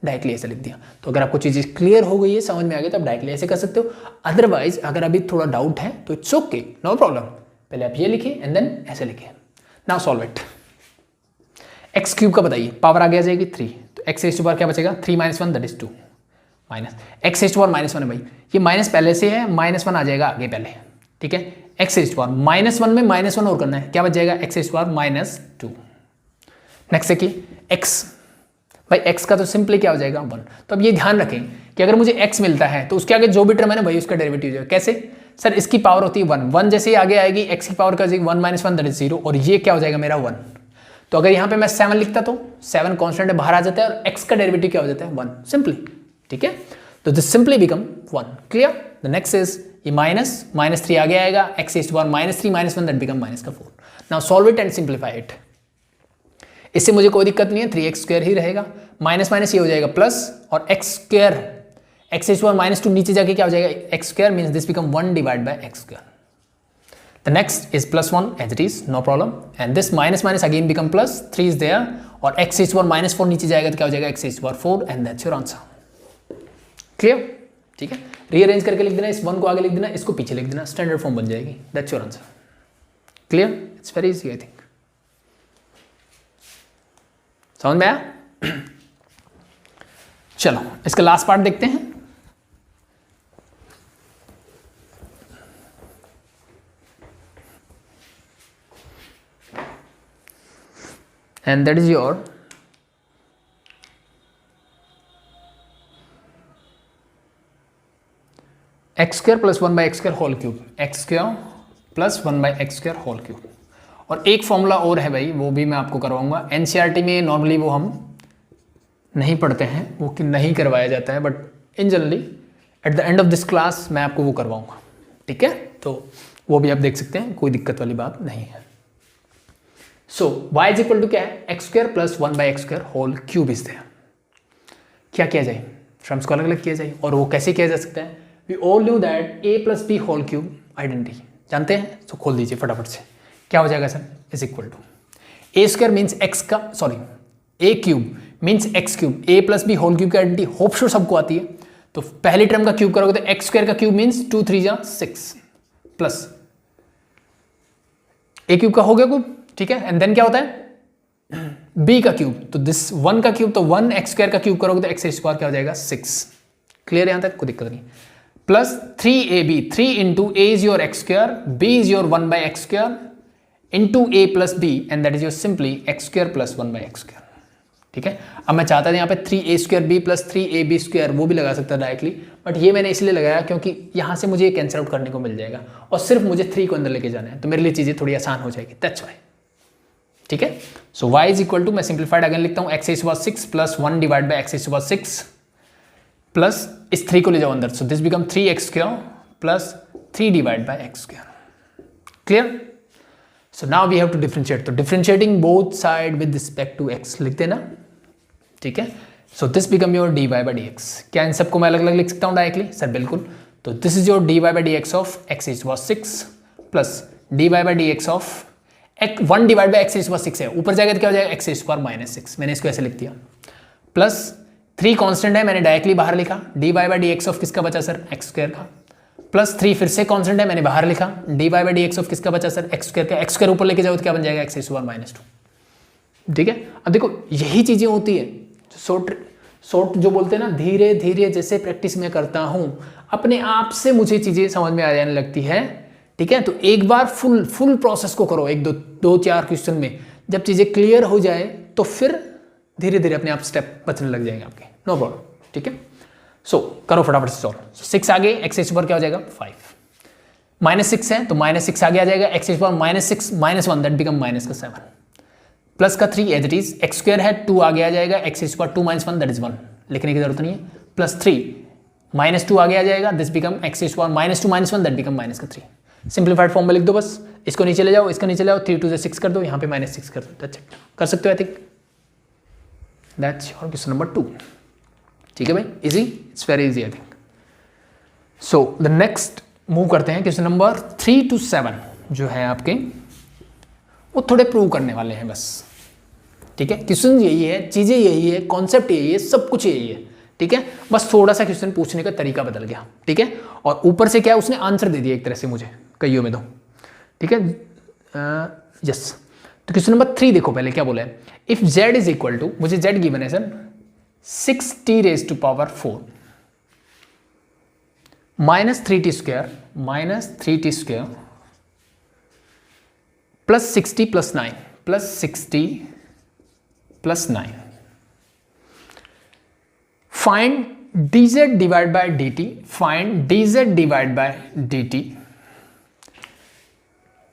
डायरेक्टली ऐसे लिख दिया। तो अगर आपको चीज़ें क्लियर हो गई है, समझ में आ गई, तो आप डायरेक्टली ऐसे कर सकते हो। अदरवाइज अगर अभी थोड़ा डाउट है तो इट्स ओके, नो प्रॉब्लम, पहले आप ये लिखें एंड देन ऐसे लिखें। Now solve it. x³ का बताइए, पावर आगे आ जाएगी 3, तो x रेज़ टू पावर क्या बचेगा 3 - 1 that is 2, minus x raise to power -1 है भाई, ये माइनस पहले से है, -1 आ जाएगा आगे पहले। ठीक है, x रेज़ टू पावर -1 में -1 और करना है, क्या बच जाएगा x raise to power -2। Next देखिए x, भाई x का तो सिंपली क्या हो जाएगा 1। तो अब ये ध्यान रखें कि अगर मुझे x मिलता है तो उसके आगे जो भी टर्म है ना भाई उसका डेरिवेटिव हो जाएगा। कैसे सर, इसकी पावर होती है 1 जैसे ही आगे आएगी x की पावर का 1 - 1 दैट इज 0, और ये क्या हो जाएगा मेरा 1। तो अगर यहाँ पे मैं 7 लिखता तो 7 कॉन्स्टेंट बाहर आ जाता है और x का डेरिवेटिव क्या हो जाता है 1 सिंपली। ठीक है, तो this simply become 1। Clear? The next is ये -3 आगे आएगा, x raise to power -3 - 1 that become -4। Now solve it and simplify it. इससे मुझे कोई दिक्कत नहीं है, 3x² ही रहेगा, माइनस माइनस ये हो जाएगा प्लस, और x², x raise to power -2 नीचे जाके क्या हो जाएगा x² means this become 1/x²। The next is +1 as it is, no problem. And this minus minus again become plus, 3 is there, और x is 1 -4 नीचे जाएगा तो क्या हो जाएगा x is 4, and that's your answer. Clear? ठीक है, rearrange करके लिख देना, इस 1 को आगे लिख देना, इसको पीछे लिख देना, स्टैंडर्ड फॉर्म बन जाएगी. That's your answer. Clear? It's very easy, I think. समझ में आया? चलो इसका लास्ट पार्ट देखते हैं. And that is your x square plus 1 by x square whole cube, x square plus 1 by x square whole cube. और एक formula और है भाई, वो भी मैं आपको करवाऊंगा. एनसीईआरटी में नॉर्मली वो हम नहीं पढ़ते हैं, वो कि नहीं करवाया जाता है, but in generally at the end of this class मैं आपको वो करवाऊंगा. ठीक है, तो वो भी आप देख सकते हैं, कोई दिक्कत वाली बात नहीं है. So y is equal to क्या है, x square plus 1 by x square whole cube is there. क्या किया जाए, टर्म्स को अलग अलग किया जाए, और वो कैसे किया जा सकता है. We all knew that a plus b whole cube identity जानते हैं, तो खोल दीजिए फटाफट से. क्या हो जाएगा sir, is equal to a square means x का, sorry a cube means x cube, a plus b whole cube की आइडेंटिटी होप श्योर सबको आती है. तो पहली टर्म का क्यूब करोगे तो एक्स स्क्वायर का क्यूब मीन्स 2 3 जा 6 प्लस ए क्यूब का हो गया क्यूब. ठीक है, एंड देन क्या होता है b का क्यूब, तो दिस 1 का क्यूब, तो 1 एक्स स्क्वायर का क्यूब करोगे तो एक्स स्क्वायर क्या हो जाएगा 6. क्लियर, यहां तक कोई दिक्कत नहीं. Plus 3ab, 3 into A is your x square, b is your 1 by x square into a plus b, and that is your simply x square plus 1 by x square. ठीक है, अब मैं चाहता था यहाँ पे 3a square b plus 3ab square, वो भी लगा सकता डायरेक्टली, बट ये मैंने इसलिए लगाया क्योंकि यहाँ से मुझे कैंसिल आउट करने को मिल जाएगा, और सिर्फ मुझे 3 को अंदर लेके जाना है, तो मेरे लिए चीज़ें थोड़ी आसान हो जाएगी. That's why. ठीक है, so y is equal to, मैं सिंप्लीफाइड अगेन लिखता हूँ, x is 6 plus 1 divide by x is 6 plus इस 3 को ले जाओ अंदर, so this become 3x square plus 3 divide by x square. Clear. So now we have to differentiate, तो differentiating both side with respect to x लिख देना. ठीक है, so this become your dy by d x. क्या इन सबको मैं अलग अलग लिख सकता हूँ डायरेक्टली, सर बिल्कुल. तो this is your dy by d x of x is 6 plus dy by d x of 1 divide by x is 6 है, ऊपर जाएगा तो क्या हो जाएगा एक्स स्क्वायर माइनस 6, मैंने इसको ऐसे लिख दिया. प्लस 3 कांस्टेंट है, मैंने डायरेक्टली बाहर लिखा, dy by d x of किसका बचा सर, एक्स स्क्वायर का. प्लस 3 फिर से कांस्टेंट है, मैंने बाहर लिखा, dy by d x of किसका बचा सर, एक्स स्क्वायर का. एक्स स्क्वायर ऊपर लेके जाओ तो क्या बन जाएगा एक्स स्क्वायर माइनस 2. ठीक है, अब देखो यही चीजें होती है, शॉर्ट जो बोलते हैं ना, धीरे धीरे जैसे प्रैक्टिस में करता हूँ अपने आप से मुझे चीजें समझ में आ जाने लगती है. ठीक है, तो एक बार फुल प्रोसेस को करो, 1 2 4 क्वेश्चन में, जब चीजें क्लियर हो जाए तो फिर धीरे धीरे अपने आप स्टेप बचने लग जाएंगे आपके, नो प्रॉब्लम. ठीक है, सो करो फटाफट से सॉल्व. 6 आगे एक्स स्क्वायर क्या हो जाएगा 5, -6 है तो -6 आगे आ जाएगा, x square -6 -1 that become minus का 7, प्लस का 3 as it is, x square है 2 आगे आ जाएगा, एक्स स्क्वायर 2 - 1 दैट इज 1, लिखने की जरूरत नहीं है. प्लस 3 -2 आगे आ जाएगा, this become x square -2 - 1 that become minus का 3. सिंप्लीफाइड फॉर्म में लिख दो बस, इसको नीचे ले जाओ, इसको नीचे ले जाओ, 3 2 6 कर दो, यहाँ पे -6 कर दो. दैट्स इट, कर सकते हो. I think that's your question number 2. ठीक है भाई, easy, it's very easy I think. So the next move करते हैं, क्वेश्चन नंबर 3 to 7 जो है आपके, वो थोड़े प्रूव करने वाले हैं बस. ठीक है, क्वेश्चन यही है, चीजें यही है, कॉन्सेप्ट यही है, सब कुछ यही है. ठीक है, बस थोड़ा सा क्वेश्चन पूछने का तरीका बदल गया. ठीक है, और ऊपर से क्या उसने आंसर दे दिया एक तरह से मुझे कईयों में. दो ठीक है, यस. तो क्वेश्चन नंबर 3 देखो, पहले क्या बोला है, if z is equal to, मुझे z गिवन है sir 6t raised to power 4 -3t square plus 60 plus 9 plus 60 plus 9. Find dz divided by dt. Find dz divided by dt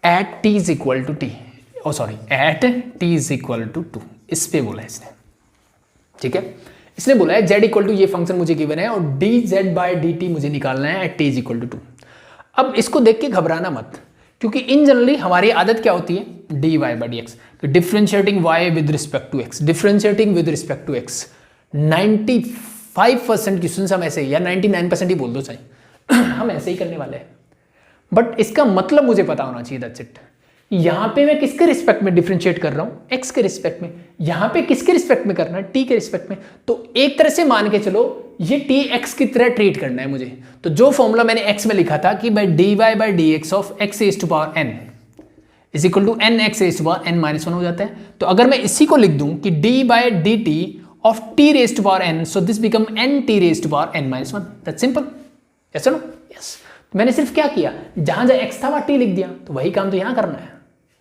at t is equal to t. Oh sorry, at t is equal to 2. इस पे बोला है इसने. ठीक है, इसने बोला है z इक्वल टू ये फंक्शन मुझे गिवन है और dz बाय dt मुझे निकालना है at t is equal to 2. अब इसको देख के घबराना मत, क्योंकि इन जनरली हमारी आदत क्या होती है, dy by dx, differentiating y with respect to x, differentiating with respect to x. 95% question हम ऐसे ही, या 99% ही बोल दो चाहे हम ऐसे ही करने वाले हैं. बट इसका मतलब मुझे पता होना चाहिए, दैट्स इट। यहां पे मैं किसके रिस्पेक्ट में डिफरेंशिएट कर रहा हूं, एक्स के रिस्पेक्ट में। यहां पे किसके रिस्पेक्ट में करना है, टी के रिस्पेक्ट में। तो एक तरह से मान के चलो ये टी एक्स की तरह ट्रीट करना है मुझे। तो जो फॉर्मूला मैंने एक्स में लिखा था कि by d y by d x of x raise to power n is equal to n x raise to power n minus one हो जाता है। तो अगर मैं इसी को लिख दूं कि d by d t of t raise to power n, so this become n t raise to power n minus one, that's simple. Yes no, yes. मैंने सिर्फ क्या किया, जहां जहां एक्स था वहां टी लिख दिया, तो वही काम तो यहां करना है।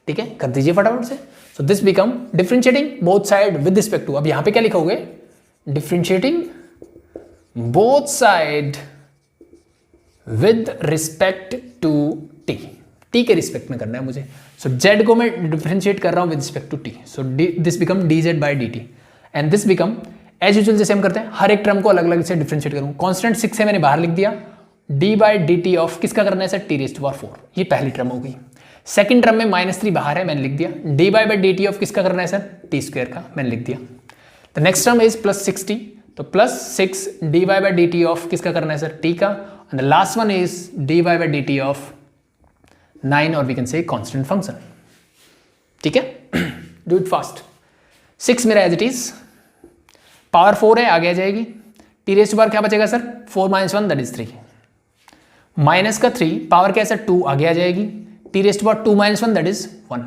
ठीक है, कर दीजिए फटाफट से। So this become differentiating both side with respect to, अब यहां पे क्या लिखोगे, differentiating both side with respect to t, t के रिस्पेक्ट में करना है मुझे। सो जेड को मैं डिफरेंशिएट कर रहा हूं with respect to t, so this become d z by d t and this become as usual जैसे हम करते हैं, हर एक टर्म को अलग अलग से डिफरेंशिएट करूंगा। कांस्टेंट 6 है मैंने बाहर लिख दिया, d by d t of किसका करना है sir, t raise to power 4, ये पहली टर्म हो गई। सेकंड टर्म में -3 बाहर है, मैंने लिख दिया। D by by d t of किसका करना है सर, टी स्क्वायर का, मैंने लिख दिया। द नेक्स्ट टर्म इज +60, तो +6 d by by d t of किसका करना है सर, टी का। And the last one is d by by d t of 9 और we can say constant function. ठीक है, डू इट फास्ट। 6 मेरा as it is, power 4 है, आगे आ जाएगी। टी रेज टू पावर क्या बचेगा सर, 4 - 1 दैट इज 3, माइनस का 3 पावर क्या है सर, 2 आगे आ जाएगी। T raise to power 2 - 1 that is 1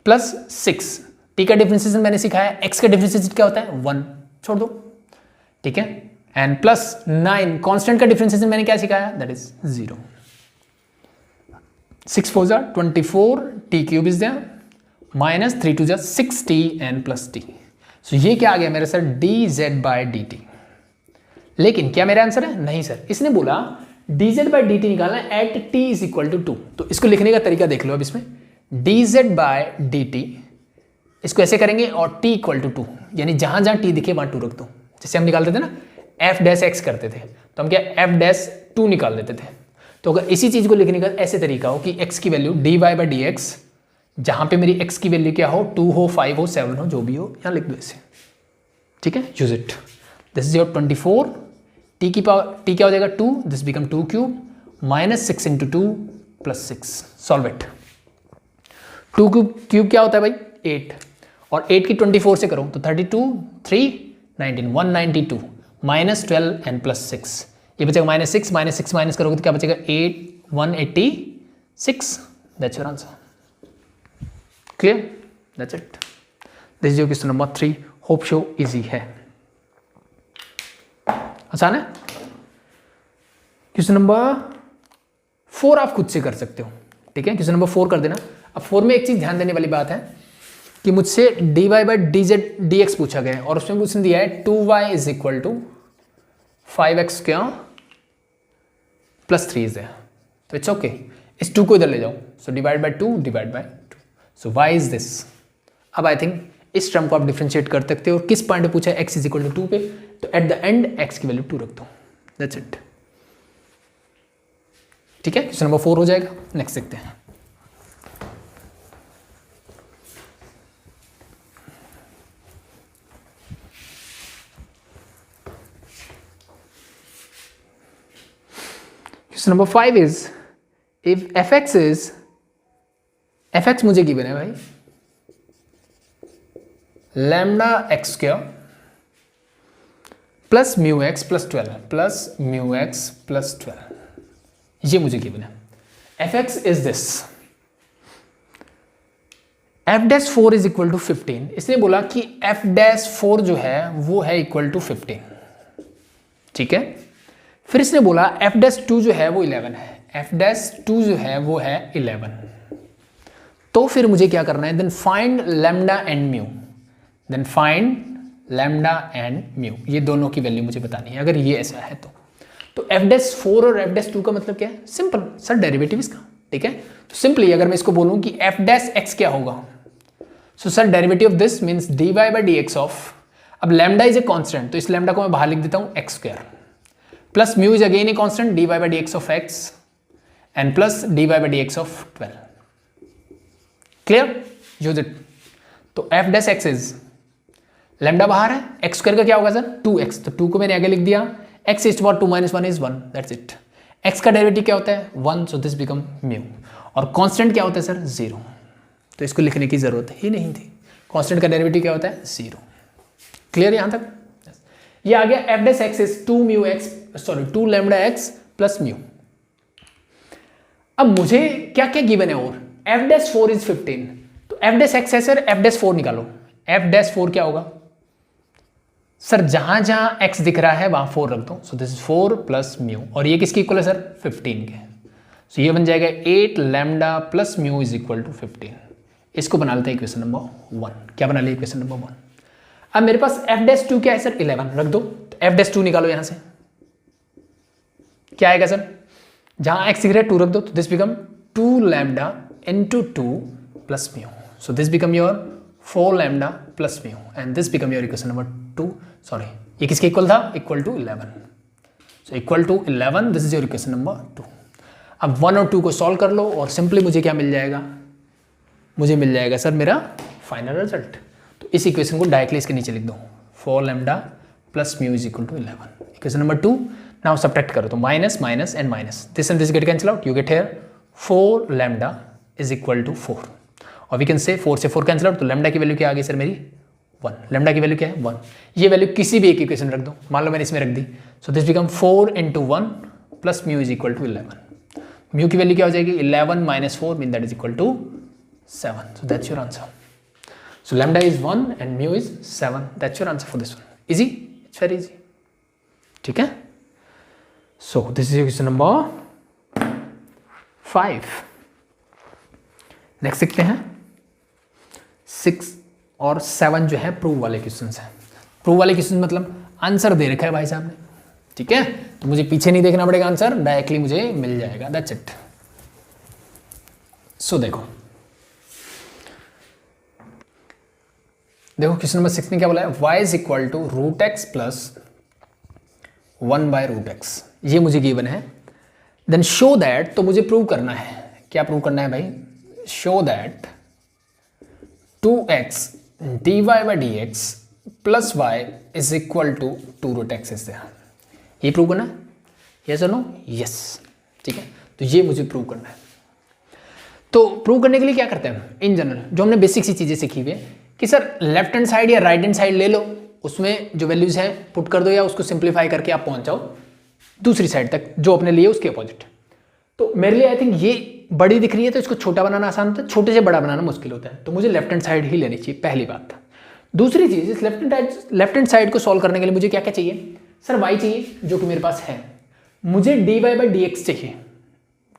+6, t का डिफरेंशिएशन मैंने सिखाया, एक्स का डिफरेंशिएशन क्या होता है 1, छोड़ दो। ठीक है, एंड +9 कांस्टेंट का डिफरेंशिएशन मैंने क्या सिखाया, that is 0। 6 4 = 24, t cube is there, -3 2 = 6t and +t। So ये क्या आ गया मेरा सर, d z by d t. लेकिन क्या मेरा आंसर है, नहीं सर, इसने बोला d z by d t निकालना है at t is equal to 2। तो इसको लिखने का तरीका देख लो अब इसमें, D z by d T, इसको ऐसे करेंगे और टी इक्वल टू 2, यानी जहां जहां टी दिखे वहां 2 रख दो। जैसे हम निकालते थे ना एफ डैश एक्स करते थे, तो हम क्या एफ डैश 2 निकाल देते थे। तो अगर इसी चीज को लिखने का ऐसे तरीका हो कि एक्स की value d y by d x, जहां पे मेरी एक्स की वैल्यू क्या हो, 2 हो 5 हो 7 हो जो भी हो, यहाँ लिख दो ऐसे। ठीक है, use it. This is your 24, T की पावर, टी क्या हो जाएगा 2, this become 2 cube -6 × 2 +6, solve it. 2 cube क्या होता है भाई 8, और 8 की 24 से करो तो 32 3 19 192 -12 एंड +6, ये बचेगा -6 -6 माइनस करोगे तो क्या बचेगा 8 186, that's your answer. Clear, that's it. This is your question number 3, hope show easy है, आसान है। क्वेश्चन नंबर 4 आप खुद से कर सकते हो। ठीक है, क्वेश्चन नंबर 4 कर देना। अब 4 में एक चीज ध्यान देने वाली बात है कि मुझसे d y by d z d x पूछा गया है और उसमें क्वेश्चन दिया है 2y = 5x² +3 इज देयर, तो इट्स ओके। इस 2 को इधर ले जाओ, so divide by 2 divide by 2, so y is this. अब आई थिंक इस टर्म को आप डिफरेंशिएट कर सकते हो। किस पॉइंट पे पूछा है, x = 2 पे, तो एट द एंड x की वैल्यू 2 रख दो, दैट्स इट। ठीक है, क्वेश्चन नंबर 4 हो जाएगा। नेक्स्ट देखते हैं। Question number 5 is if fx मुझे गिवन है भाई λx² प्लस μx + 12 ये मुझे गिवन है। fx is this, f'4 = 15। इसने बोला कि f'4 जो है वो है इक्वल टू 15। ठीक है, फिर इसने बोला f'2 जो है वो 11 है, f'2 जो है वो है 11। तो फिर मुझे क्या करना है, then find lambda and mu, then find lambda and mu, ये दोनों की वैल्यू मुझे बतानी है अगर ये ऐसा है तो f'4 और f'2 का मतलब क्या है, सिंपल सर डेरिवेटिव इसका। ठीक है, तो सिंपली अगर मैं इसको बोलूं कि f' क्या होगा, so sir derivative of this means dy by dx of, अब लैम्डा इज ए कांस्टेंट तो इस लैम्डा को मैं बाहर लिख देता हूं x² plus mu is again a constant dy by dx of x and plus dy by dx of 12। Clear, use it. तो f' इज लैम्डा बाहर है, x² का क्या होगा सर 2x, तो 2 को मैंने आगे लिख दिया, x⁻2 - 1 is 1, that's it. x का डेरिवेटिव क्या होता है 1, सो दिस बिकम म्यू। और कांस्टेंट क्या होता है सर 0, तो इसको लिखने की जरूरत ही नहीं थी। कांस्टेंट का डेरिवेटिव क्या होता है 0। क्लियर यहां तक? ये आ गया F dash x is 2 mu x, sorry 2 lambda x plus mu. अब मुझे क्या क्या गिवन है और एफ डैश 4 इज 15, तो एफ डैश एक्स है सर, एफ डैश 4 निकालो। एफ डैश 4 क्या होगा सर, जहां जहां x दिख रहा है वहां 4 रख दो, सो दिस इज 4 प्लस म्यू। और ये किसकी इक्वल है सर 15 के, सो ये बन जाएगा 8 lambda plus mu is equal to 15। इसको बना लेते हैं इक्वेशन नंबर 1। क्या बना लिया इक्वेशन नंबर 1। अब मेरे पास एफ डैश 2 क्या है सर 11 रख दो, तो एफ डैश 2 निकालो यहां से। क्या आएगा सर, जहां x दिख रहा है 2 रख दो, तो this become 2 lambda into 2 plus mu, so this become your 4 lambda plus mu and this become your equation number 2। Sorry, ये किसके इक्वल था, equal to 11, so equal to 11, this is your equation number 2। अब 1 और 2 को solve कर लो और simply मुझे क्या मिल जाएगा, मुझे मिल जाएगा सर मेरा फाइनल रिजल्ट। तो इस इक्वेशन को डायरेक्टली इसके नीचे लिख दो, 4 lambda plus mu is equal to 11। Equation number 2 now subtract करो, तो minus minus and minus, this and this get cancel out, you get here 4 lambda is equal to 4। और वी कैन से 4 से 4 cancel out, तो lambda की value क्या आ गई sir मेरी 1। लैम्डा की वैल्यू क्या है 1। ये वैल्यू किसी भी एक इक्वेशन रख दो, मान लो मैंने इसमें रख दी, so this become 4 into 1 plus mu is equal to 11। Mu की वैल्यू क्या हो जाएगी 11 minus 4 mean that is equal to 7, so that's your answer. So lambda is 1 and mu is 7, that's your answer for this one. Easy, it's very easy, ठीक है। So this is question number 5। Next देखते हैं 6 और 7 जो है prove वाले question है। Prove वाले क्वेश्चन मतलब आंसर दे रखा है भाई साहब ने, ठीक है, तो मुझे पीछे नहीं देखना पड़ेगा, आंसर डायरेक्टली मुझे मिल जाएगा, दैट्स इट। सो देखो क्वेश्चन नंबर 6 में क्या बोला है, y is equal to root x plus 1 by root x, ये मुझे गिवन है। देन शो दैट, तो मुझे प्रूव करना है, क्या प्रूव करना है भाई, show that 2x dy by dx plus y is equal to 2 root x is there. ये प्रूव करना है, यस और नो, यस, ठीक है, तो ये मुझे प्रूव करना है। तो प्रूव करने के लिए क्या करते हैं इन जनरल, जो हमने बेसिक सी चीजें सीखी हुई है कि सर लेफ्ट हैंड साइड या राइट हैंड साइड ले लो, उसमें जो वैल्यूज हैं पुट कर दो या उसको सिंप्लीफाई करके आप पहुंच जाओ दूसरी साइड तक जो अपने लिए उसके अपोजिट। तो मेरे लिए आई थिंक ये बड़ी दिख रही है तो इसको छोटा बनाना आसान होता है, छोटे से बड़ा बनाना मुश्किल होता है, तो मुझे लेफ्ट हैंड साइड ही लेनी चाहिए, पहली बात। दूसरी चीज, इस लेफ्ट हैंड साइड को सॉल्व करने के लिए मुझे क्या क्या चाहिए सर, y चाहिए जो कि मेरे पास है, मुझे dy बाई dx चाहिए,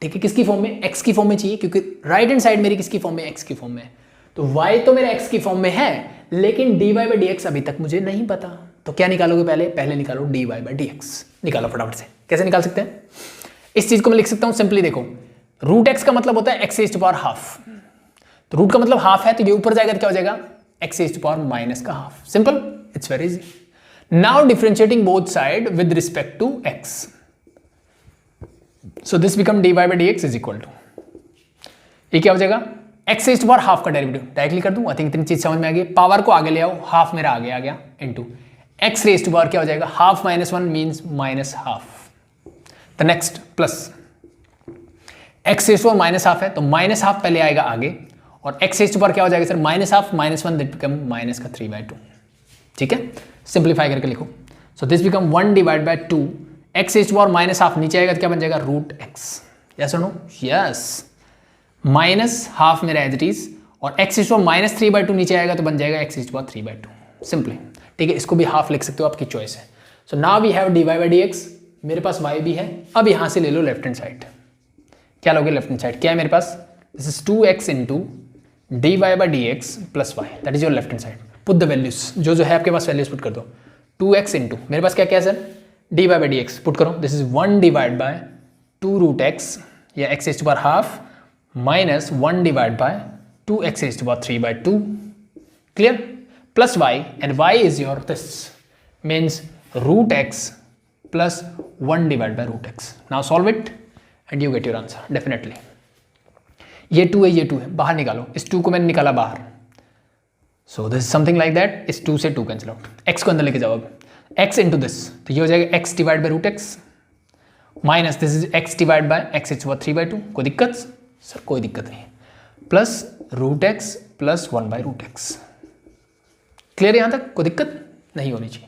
ठीक है, किसकी फॉर्म में, x की फॉर्म में चाहिए, क्योंकि राइट हैंड साइड मेरी किसकी फॉर्म में, x की फॉर्म में। तो y तो मेरा x की फॉर्म में है, लेकिन dy बाई dx अभी तक मुझे नहीं पता, तो क्या निकालोगे, पहले निकालो dy बाई dx, निकालो फटाफट से। कैसे निकाल सकते हैं इस चीज को, मैं लिख सकता हूं सिंपली, देखो रूट एक्स का मतलब होता है x raise to power half, तो रूट का मतलब हाफ है, तो ये ऊपर जाएगा तो क्या हो जाएगा x raise to power minus का half, simple, it's very easy. Now differentiating both side with respect to x, so this become dy by dx is equal to, ये क्या हो जाएगा x raise to power half का derivative directly कर दूं, I think इतनी चीज समझ में आ गई, पावर को आगे ले आओ, हाफ मेरा आगे आ गया into x raise to power क्या हो जाएगा, half minus 1 means minus half, the next plus x raise to power minus half है, तो माइनस हाफ पहले आएगा आगे, और x रेज़ टू पावर क्या हो जाएगा sir, minus half minus 1 that become minus का 3/2, ठीक है, सिंप्लीफाई करके लिखो, so this become 1 divide by 2, x raise to power minus half नीचे आएगा तो क्या बन जाएगा रूट x, यस और नो, यस, माइनस हाफ मेरा एज इट इज, और x raise to power minus 3/2 नीचे आएगा तो बन जाएगा x raise to power 3/2, simply, ठीक है, इसको भी हाफ लिख सकते हो, आपकी चॉइस है। So now we have dy by dx, मेरे पास y भी है, अब यहां से ले लो लेफ्ट हैंड साइड, क्या लोगे लेफ्ट हैंड साइड, क्या है मेरे पास, this is 2x into dy by dx plus y, that is your left hand side, put the values, जो है आपके पास वैल्यूज पुट कर दो, 2x इंटू मेरे पास क्या क्या है sir, dy by dx put करो, this is 1 divide by 2 root x या x raise to power half minus 1 divide by 2x raise to power 3/2, clear, plus y, and y is your this means root x plus 1 divide by root x। Now solve it and you get your answer definitely. ये 2 है, ये 2 है, बाहर निकालो, इस 2 को मैंने निकाला बाहर, so this something like that, इस 2 से 2 कैंसिल आउट, x को अंदर लेके जाओ, अब x इंटू दिस, तो ये हो जाएगा x divide by root x, minus this is x divide by x is 3/2, कोई दिक्कत सर? कोई दिक्कत नहीं, plus root x plus 1/√x। Clear यहां तक? कोई दिक्कत नहीं होनी चाहिए।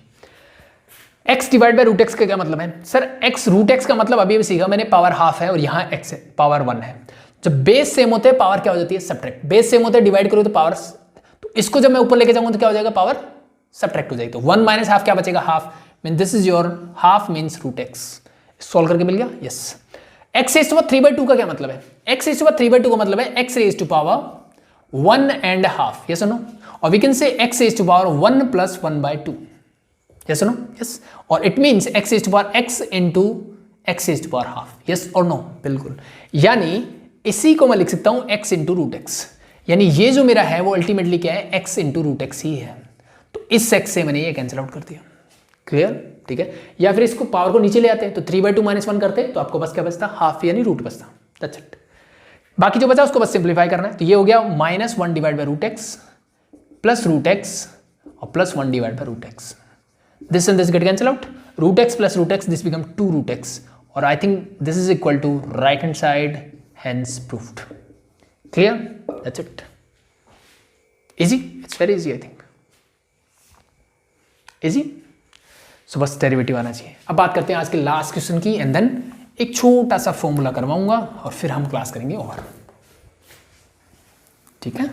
x divide by root x का क्या मतलब है सर? x रूट एक्स का मतलब अभी सीखा मैंने, पावर हाफ है और यहाँ x है, पावर 1 है। जब बेस सेम होते हैं पावर क्या हो जाती है? सब्ट्रैक्ट। बेस सेम होते हैं डिवाइड करो तो पावर, तो इसको जब मैं ऊपर लेके जाऊंगा तो क्या हो जाएगा? पावर सब्ट्रैक्ट हो जाएगी। तो 1 माइनस हाफ क्या बचेगा? Half. Mean this is your half means root x. Solve करके मिल गया? Yes. x raise to power 3/2 का क्या मतलब है? x रेज टू पावर 3/2 का मतलब है x raise to power 1.5। Yes और नो? और we can say x raise to power 1 plus 1/2। Yes और नो? यस। और it means x raise to power x into x raise to power half. Yes और no? बिल्कुल। यानी इसी को मैं लिख सकता हूं x इंटू रूट एक्स। यानी ये जो मेरा है वो अल्टीमेटली क्या है? x इंटू रूट एक्स ही है। तो इस x से मैंने ये कैंसिल आउट कर दिया। क्लियर? ठीक है। या फिर इसको पावर को नीचे ले आते हैं तो 3/2 माइनस 1 करते तो आपको बस क्या बचता? हाफ यानी रूट बचता। That's it. बाकी जो बचा उसको बस सिंप्लीफाई करना है। तो ये हो गया -1 divide by root x plus root x और plus 1 divide by root x. This and this get cancel out. Root x plus root x, this become 2 root x. Or I think this is equal to right hand side, hence proved. Clear? That's it. Easy? It's very easy I think. Easy? So बस derivative आना चाहिए। अब बात करते हैं आज के last question की एंड देन एक छोटा सा फॉर्मूला करवाऊंगा और फिर हम क्लास करेंगे और। ठीक है?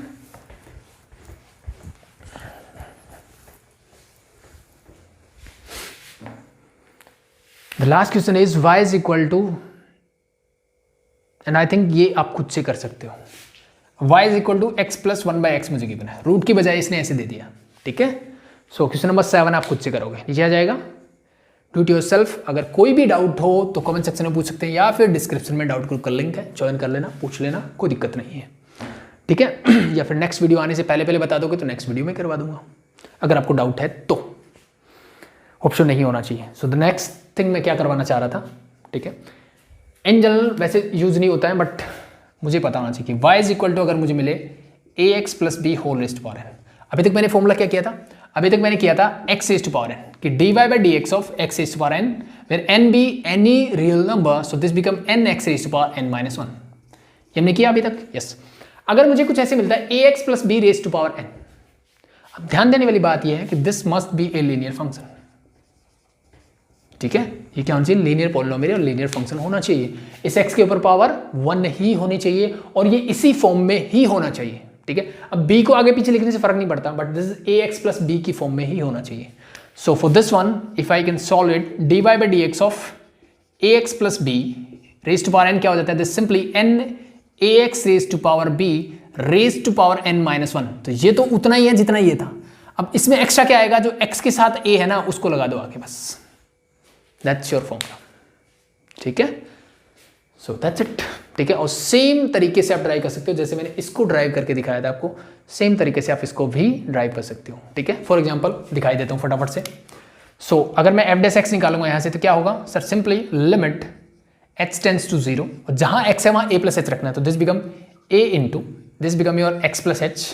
The last question is y is equal to, and I think ये आप खुद से कर सकते हो। y is equal to x plus 1/x मुझे गिवन है, रूट की बजाय इसने ऐसे दे दिया। ठीक है? सो क्वेश्चन नंबर 7 आप खुद से करोगे, नीचे आ जाएगा। Do it yourself. अगर कोई भी डाउट हो तो कमेंट सेक्शन में पूछ सकते हैं या फिर डिस्क्रिप्शन में डाउट ग्रुप का लिंक है, ज्वाइन कर लेना, पूछ लेना, कोई दिक्कत नहीं है। ठीक है? या फिर नेक्स्ट वीडियो आने से पहले बता दोगे तो नेक्स्ट वीडियो में करवा दूंगा अगर आपको डाउट है तो। ऑप्शन नहीं होना चाहिए। सो द नेक्स्ट थिंग मैं क्या करवाना चाह रहा था, ठीक है, इन जनरल वैसे यूज नहीं होता है बट मुझे पता होना चाहिए कि y इज इक्वल टू अगर मुझे मिले ax plus b whole raise to power n। अभी तक मैंने फॉर्मूला क्या किया था? अभी तक मैंने किया था x raise to power n कि dy by dx of x raise to power n where n be any real number, so this become nx raise to power n minus 1। ये हमने किया अभी तक? यस। अगर मुझे कुछ ऐसे मिलता है ax plus b raise to power n, अब ध्यान देने वाली बात यह है कि this must be a linear function. ठीक है? ये क्या होना चाहिए? लीनियर पॉलिनोमियल और लीनियर फंक्शन होना चाहिए। इस x के ऊपर पावर 1 ही होनी चाहिए और ये इसी फॉर्म में ही होना चाहिए। ठीक है? अब b को आगे पीछे लिखने से फर्क नहीं पड़ता but this is ax plus b की फॉर्म में ही होना चाहिए। So for this one if I can solve it, dy by dx of ax plus b raise to power n क्या हो जाता है? This simply n ax raise to power b raise to power n minus 1। तो ये तो उतना ही है जितना ये था। अब इसमें एक्स्ट्रा क्या आएगा? जो x के साथ a है ना उसको लगा दो आगे, बस। That's your formula. ठीक है? So that's it. ठीक है? और सेम तरीके से आप ड्राइव कर सकते हो, जैसे मैंने इसको ड्राइव करके दिखाया था आपको, सेम तरीके से आप इसको भी ड्राइव कर सकते हो। ठीक है? फॉर एग्जांपल दिखाई देता हूँ फटाफट से। सो अगर मैं f डैश x निकालूंगा यहाँ से तो क्या होगा sir? Simply limit h tends to 0 और जहाँ x है वहाँ a प्लस h रखना है, तो this become a into this become your x plus h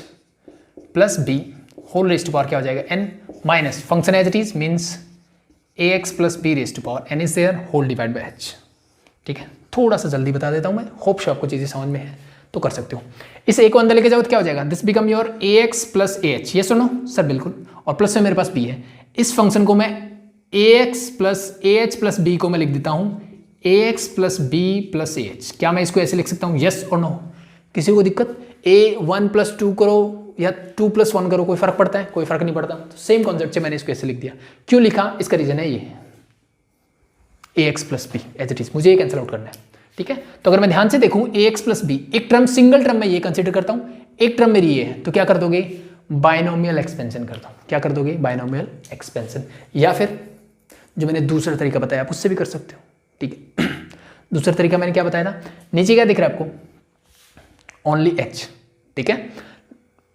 plus b whole raise to power क्या हो जाएगा? n minus function as it is means ax plus b raise to power n is there whole divide by h। ठीक है? थोड़ा सा जल्दी बता देता हूँ मैं, होप शो आपको चीज़ें समझ में है तो कर सकते हो। इस a को अंदर लेके जाओ तो क्या हो जाएगा? This become your ax plus ah। ये सुनो सर बिल्कुल, और प्लस में मेरे पास b है। इस फंक्शन को मैं ax plus ah plus b को मैं लिख देता हूँ ax plus b plus ah। क्या मैं इसको ऐसे लिख सकता हूँ? यस और नो? किसी को दिक्कत? a1 प्लस 2 करो या 2 प्लस 1 करो, कोई फर्क पड़ता है? कोई फर्क नहीं पड़ता। तो सेम कॉन्सेप्ट से मैंने इसको ऐसे लिख दिया। क्यों लिखा? इसका रीजन है ये ax plus b as it is, मुझे ये कैंसिल आउट करना है। ठीक है? तो अगर मैं ध्यान से देखूं ax प्लस बी, एक टर्म सिंगल टर्म में ये कंसिडर करता हूं, एक टर्म मेरी ये है, तो क्या कर दोगे? बायनोमियल एक्सपेंशन करता हूं। क्या कर दोगे? Binomial expansion. या फिर जो मैंने दूसरा तरीका बताया आप उससे भी कर सकते हो। ठीक है? दूसरा तरीका मैंने क्या बताया था? नीचे क्या दिख रहा है आपको? Only h। ठीक है?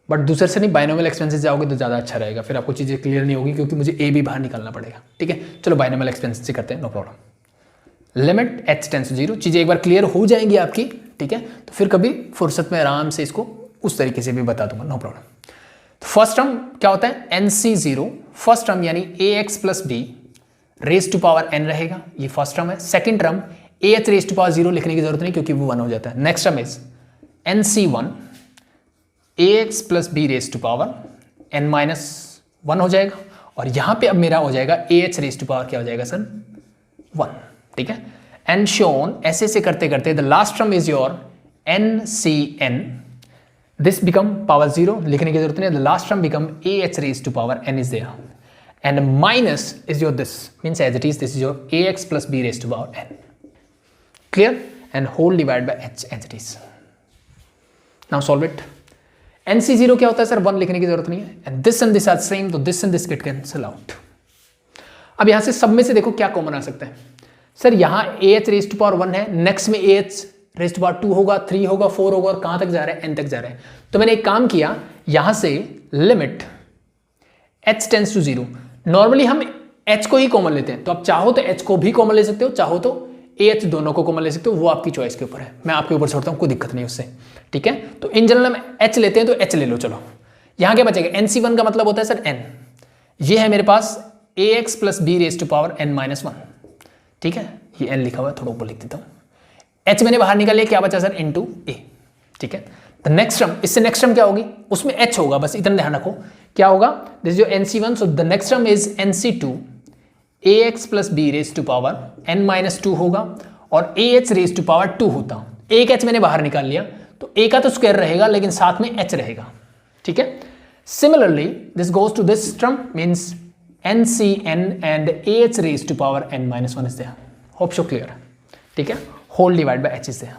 बट दूसरे से नहीं, बायनोमियल एक्सपेंशन जाओगे तो ज़्यादा अच्छा रहेगा, फिर आपको चीज़ें क्लियर नहीं होगी क्योंकि मुझे a भी बाहर निकालना पड़ेगा। ठीक है? चलो बायनोमियल एक्सपेंशन से करते हैं, no problem. Limit h tends to 0, चीज़ें एक बार क्लियर हो जाएंगी आपकी। ठीक है? तो फिर कभी फुर्सत में आराम से इसको उस तरीके से भी बता दूंगा, नो प्रॉब्लम। तो फर्स्ट टर्म क्या होता है? NC0, फर्स्ट टर्म यानी ax plus b raise to power n रहेगा, ये फर्स्ट टर्म है। Second term AH raise to power 0 लिखने की जरूरत नहीं क्योंकि वो 1 हो जाता है। Next term is NC1 AX plus B raise to power n minus 1 हो जाएगा, और यहां पे अब मेरा हो जाएगा AH रेज टू पावर क्या हो जाएगा सर 1, ठीक है। एंड शोन ऐसे से करते करते the last term is your NCN, this become power 0 लिखने की जरूरत नहीं, the last term become AH raise to power n is there, and minus is your this means as it is, this is your AX plus B raise to power n, clear, and whole divide by h as it is. Now solve it. NC0 क्या होता है sir 1 लिखने की जरूरत नहीं है, and this are same, तो this and this get cancel out. अब यहां से सब में से देखो क्या कॉमन आ सकता है सर, यहां AH रेज टू पावर 1 है, नेक्स्ट में AH रेज टू पावर 2 होगा, 3 होगा, 4 होगा, और कहां तक जा रहा है n तक जा रहा है। तो मैंने एक काम किया, यहां से limit h tends to 0, normally हम h को ही कॉमन लेते हैं, तो आप चाहो तो h को भी कॉमन ले सकते हो, चाहो तो AH दोनों को कॉमन ले सकते हो, वो आपकी चॉइस के ऊपर है, मैं आपके ऊपर छोड़ता हूं, कोई दिक्कत नहीं उससे, ठीक है। तो इन जनरल हम h लेते हैं तो h ले लो, चलो यहां क्या बचेगा, NC1 का मतलब होता है सर n, ये है मेरे पास AX plus B raise to power n minus 1, ठीक है, ये n लिखा हुआ है, थोड़ा ऊपर लिख देता हूं। h मैंने बाहर निकाल लिया, क्या बचा सर इनटू a, ठीक है। द नेक्स्ट टर्म, इससे नेक्स्ट टर्म क्या होगी, उसमें h होगा, बस इतना ध्यान रखो, क्या होगा, दिस जो NC1, so the next term is NC2 AX plus B raise to power n minus 2 होगा, और AH रेज टू पावर 2 होता, एक h मैंने बाहर निकाल लिया, तो a का तो स्क्वायर रहेगा लेकिन साथ में h रहेगा, ठीक है। Similarly this goes to this term means NCN and AH raise to power n minus 1 is there, hope so clear, ठीक है, whole divide by h is there,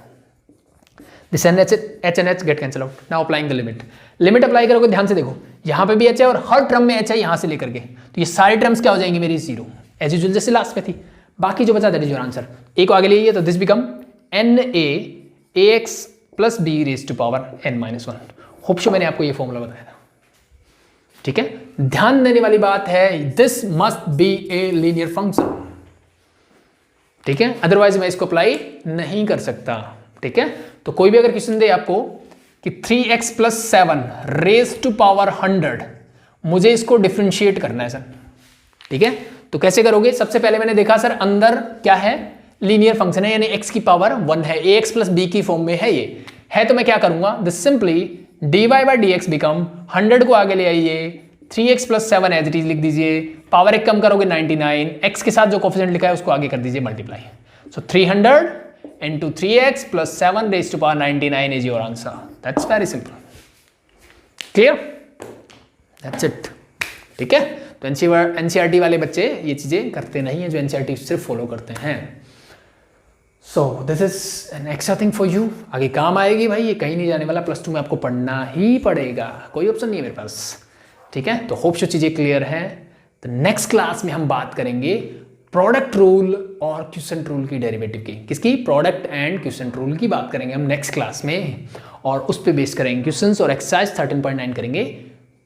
this and h and h get cancel out. Now applying the limit, limit apply करोगे, ध्यान से देखो, यहां पे भी h है और हर टर्म में h है यहां से लेकर के, तो ये सारी टर्म्स क्या हो जाएंगी मेरी 0 एज यूजुअल जैसे लास्ट में थी, बाकी जो बचा that is your answer. a को आगे ले आइए, तो this become NA AX plus B raise to power n minus 1, hope so मैंने आपको ये फॉर्मूला बताया था, ठीक है। ध्यान देने वाली बात है, this must be a linear function, ठीक है, अदरवाइज मैं इसको अप्लाई नहीं कर सकता, ठीक है। तो कोई भी अगर क्वेश्चन दे आपको कि 3x plus 7 raise to power 100, मुझे इसको डिफरेंशिएट करना है सर, ठीक है, तो कैसे करोगे, सबसे पहले मैंने देखा सर अंदर क्या है, लीनियर फंक्शन है, यानी x की पावर 1 है, ax प्लस b की फॉर्म में है, ये है, तो मैं क्या करूंगा, this simply dy by dx become 100 को आगे ले आइए, 3x plus 7 as it is लिख दीजिए, पावर एक कम करोगे 99, x के साथ जो कोफिशिएंट लिखा है उसको आगे कर दीजिए multiply, so 300 into 3x plus 7 raised to power 99 is your answer. That's very simple. Clear? That's it. ठीक है, तो NCERT वाले बच्चे ये चीजें करते नहीं है, जो NCERT सिर्फ फॉलो करते हैं। So this is an extra thing for you. आगे काम आएगी भाई, ये कहीं नहीं जाने वाला, +2 में आपको पढ़ना ही पड़ेगा, कोई ऑप्शन नहीं है मेरे पास, ठीक है। तो होप सो चीजें क्लियर है। तो नेक्स्ट क्लास में हम बात करेंगे प्रोडक्ट रूल और क्विसेंट रूल की डेरिवेटिव की, किसकी, प्रोडक्ट एंड क्विसेंट रूल की बात करेंगे हम नेक्स्ट क्लास में, और उस पर बेस करेंगे क्वेश्चंस और एक्सरसाइज 13.9 करेंगे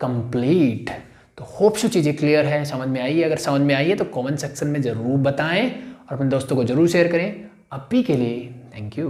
कंप्लीट। तो होप सो चीज़ें क्लियर है, समझ में आई है, अगर समझ में आई है तो कमेंट सेक्शन में ज़रूर बताएं और अपने दोस्तों को ज़रूर शेयर करें। अभी के लिए थैंक यू।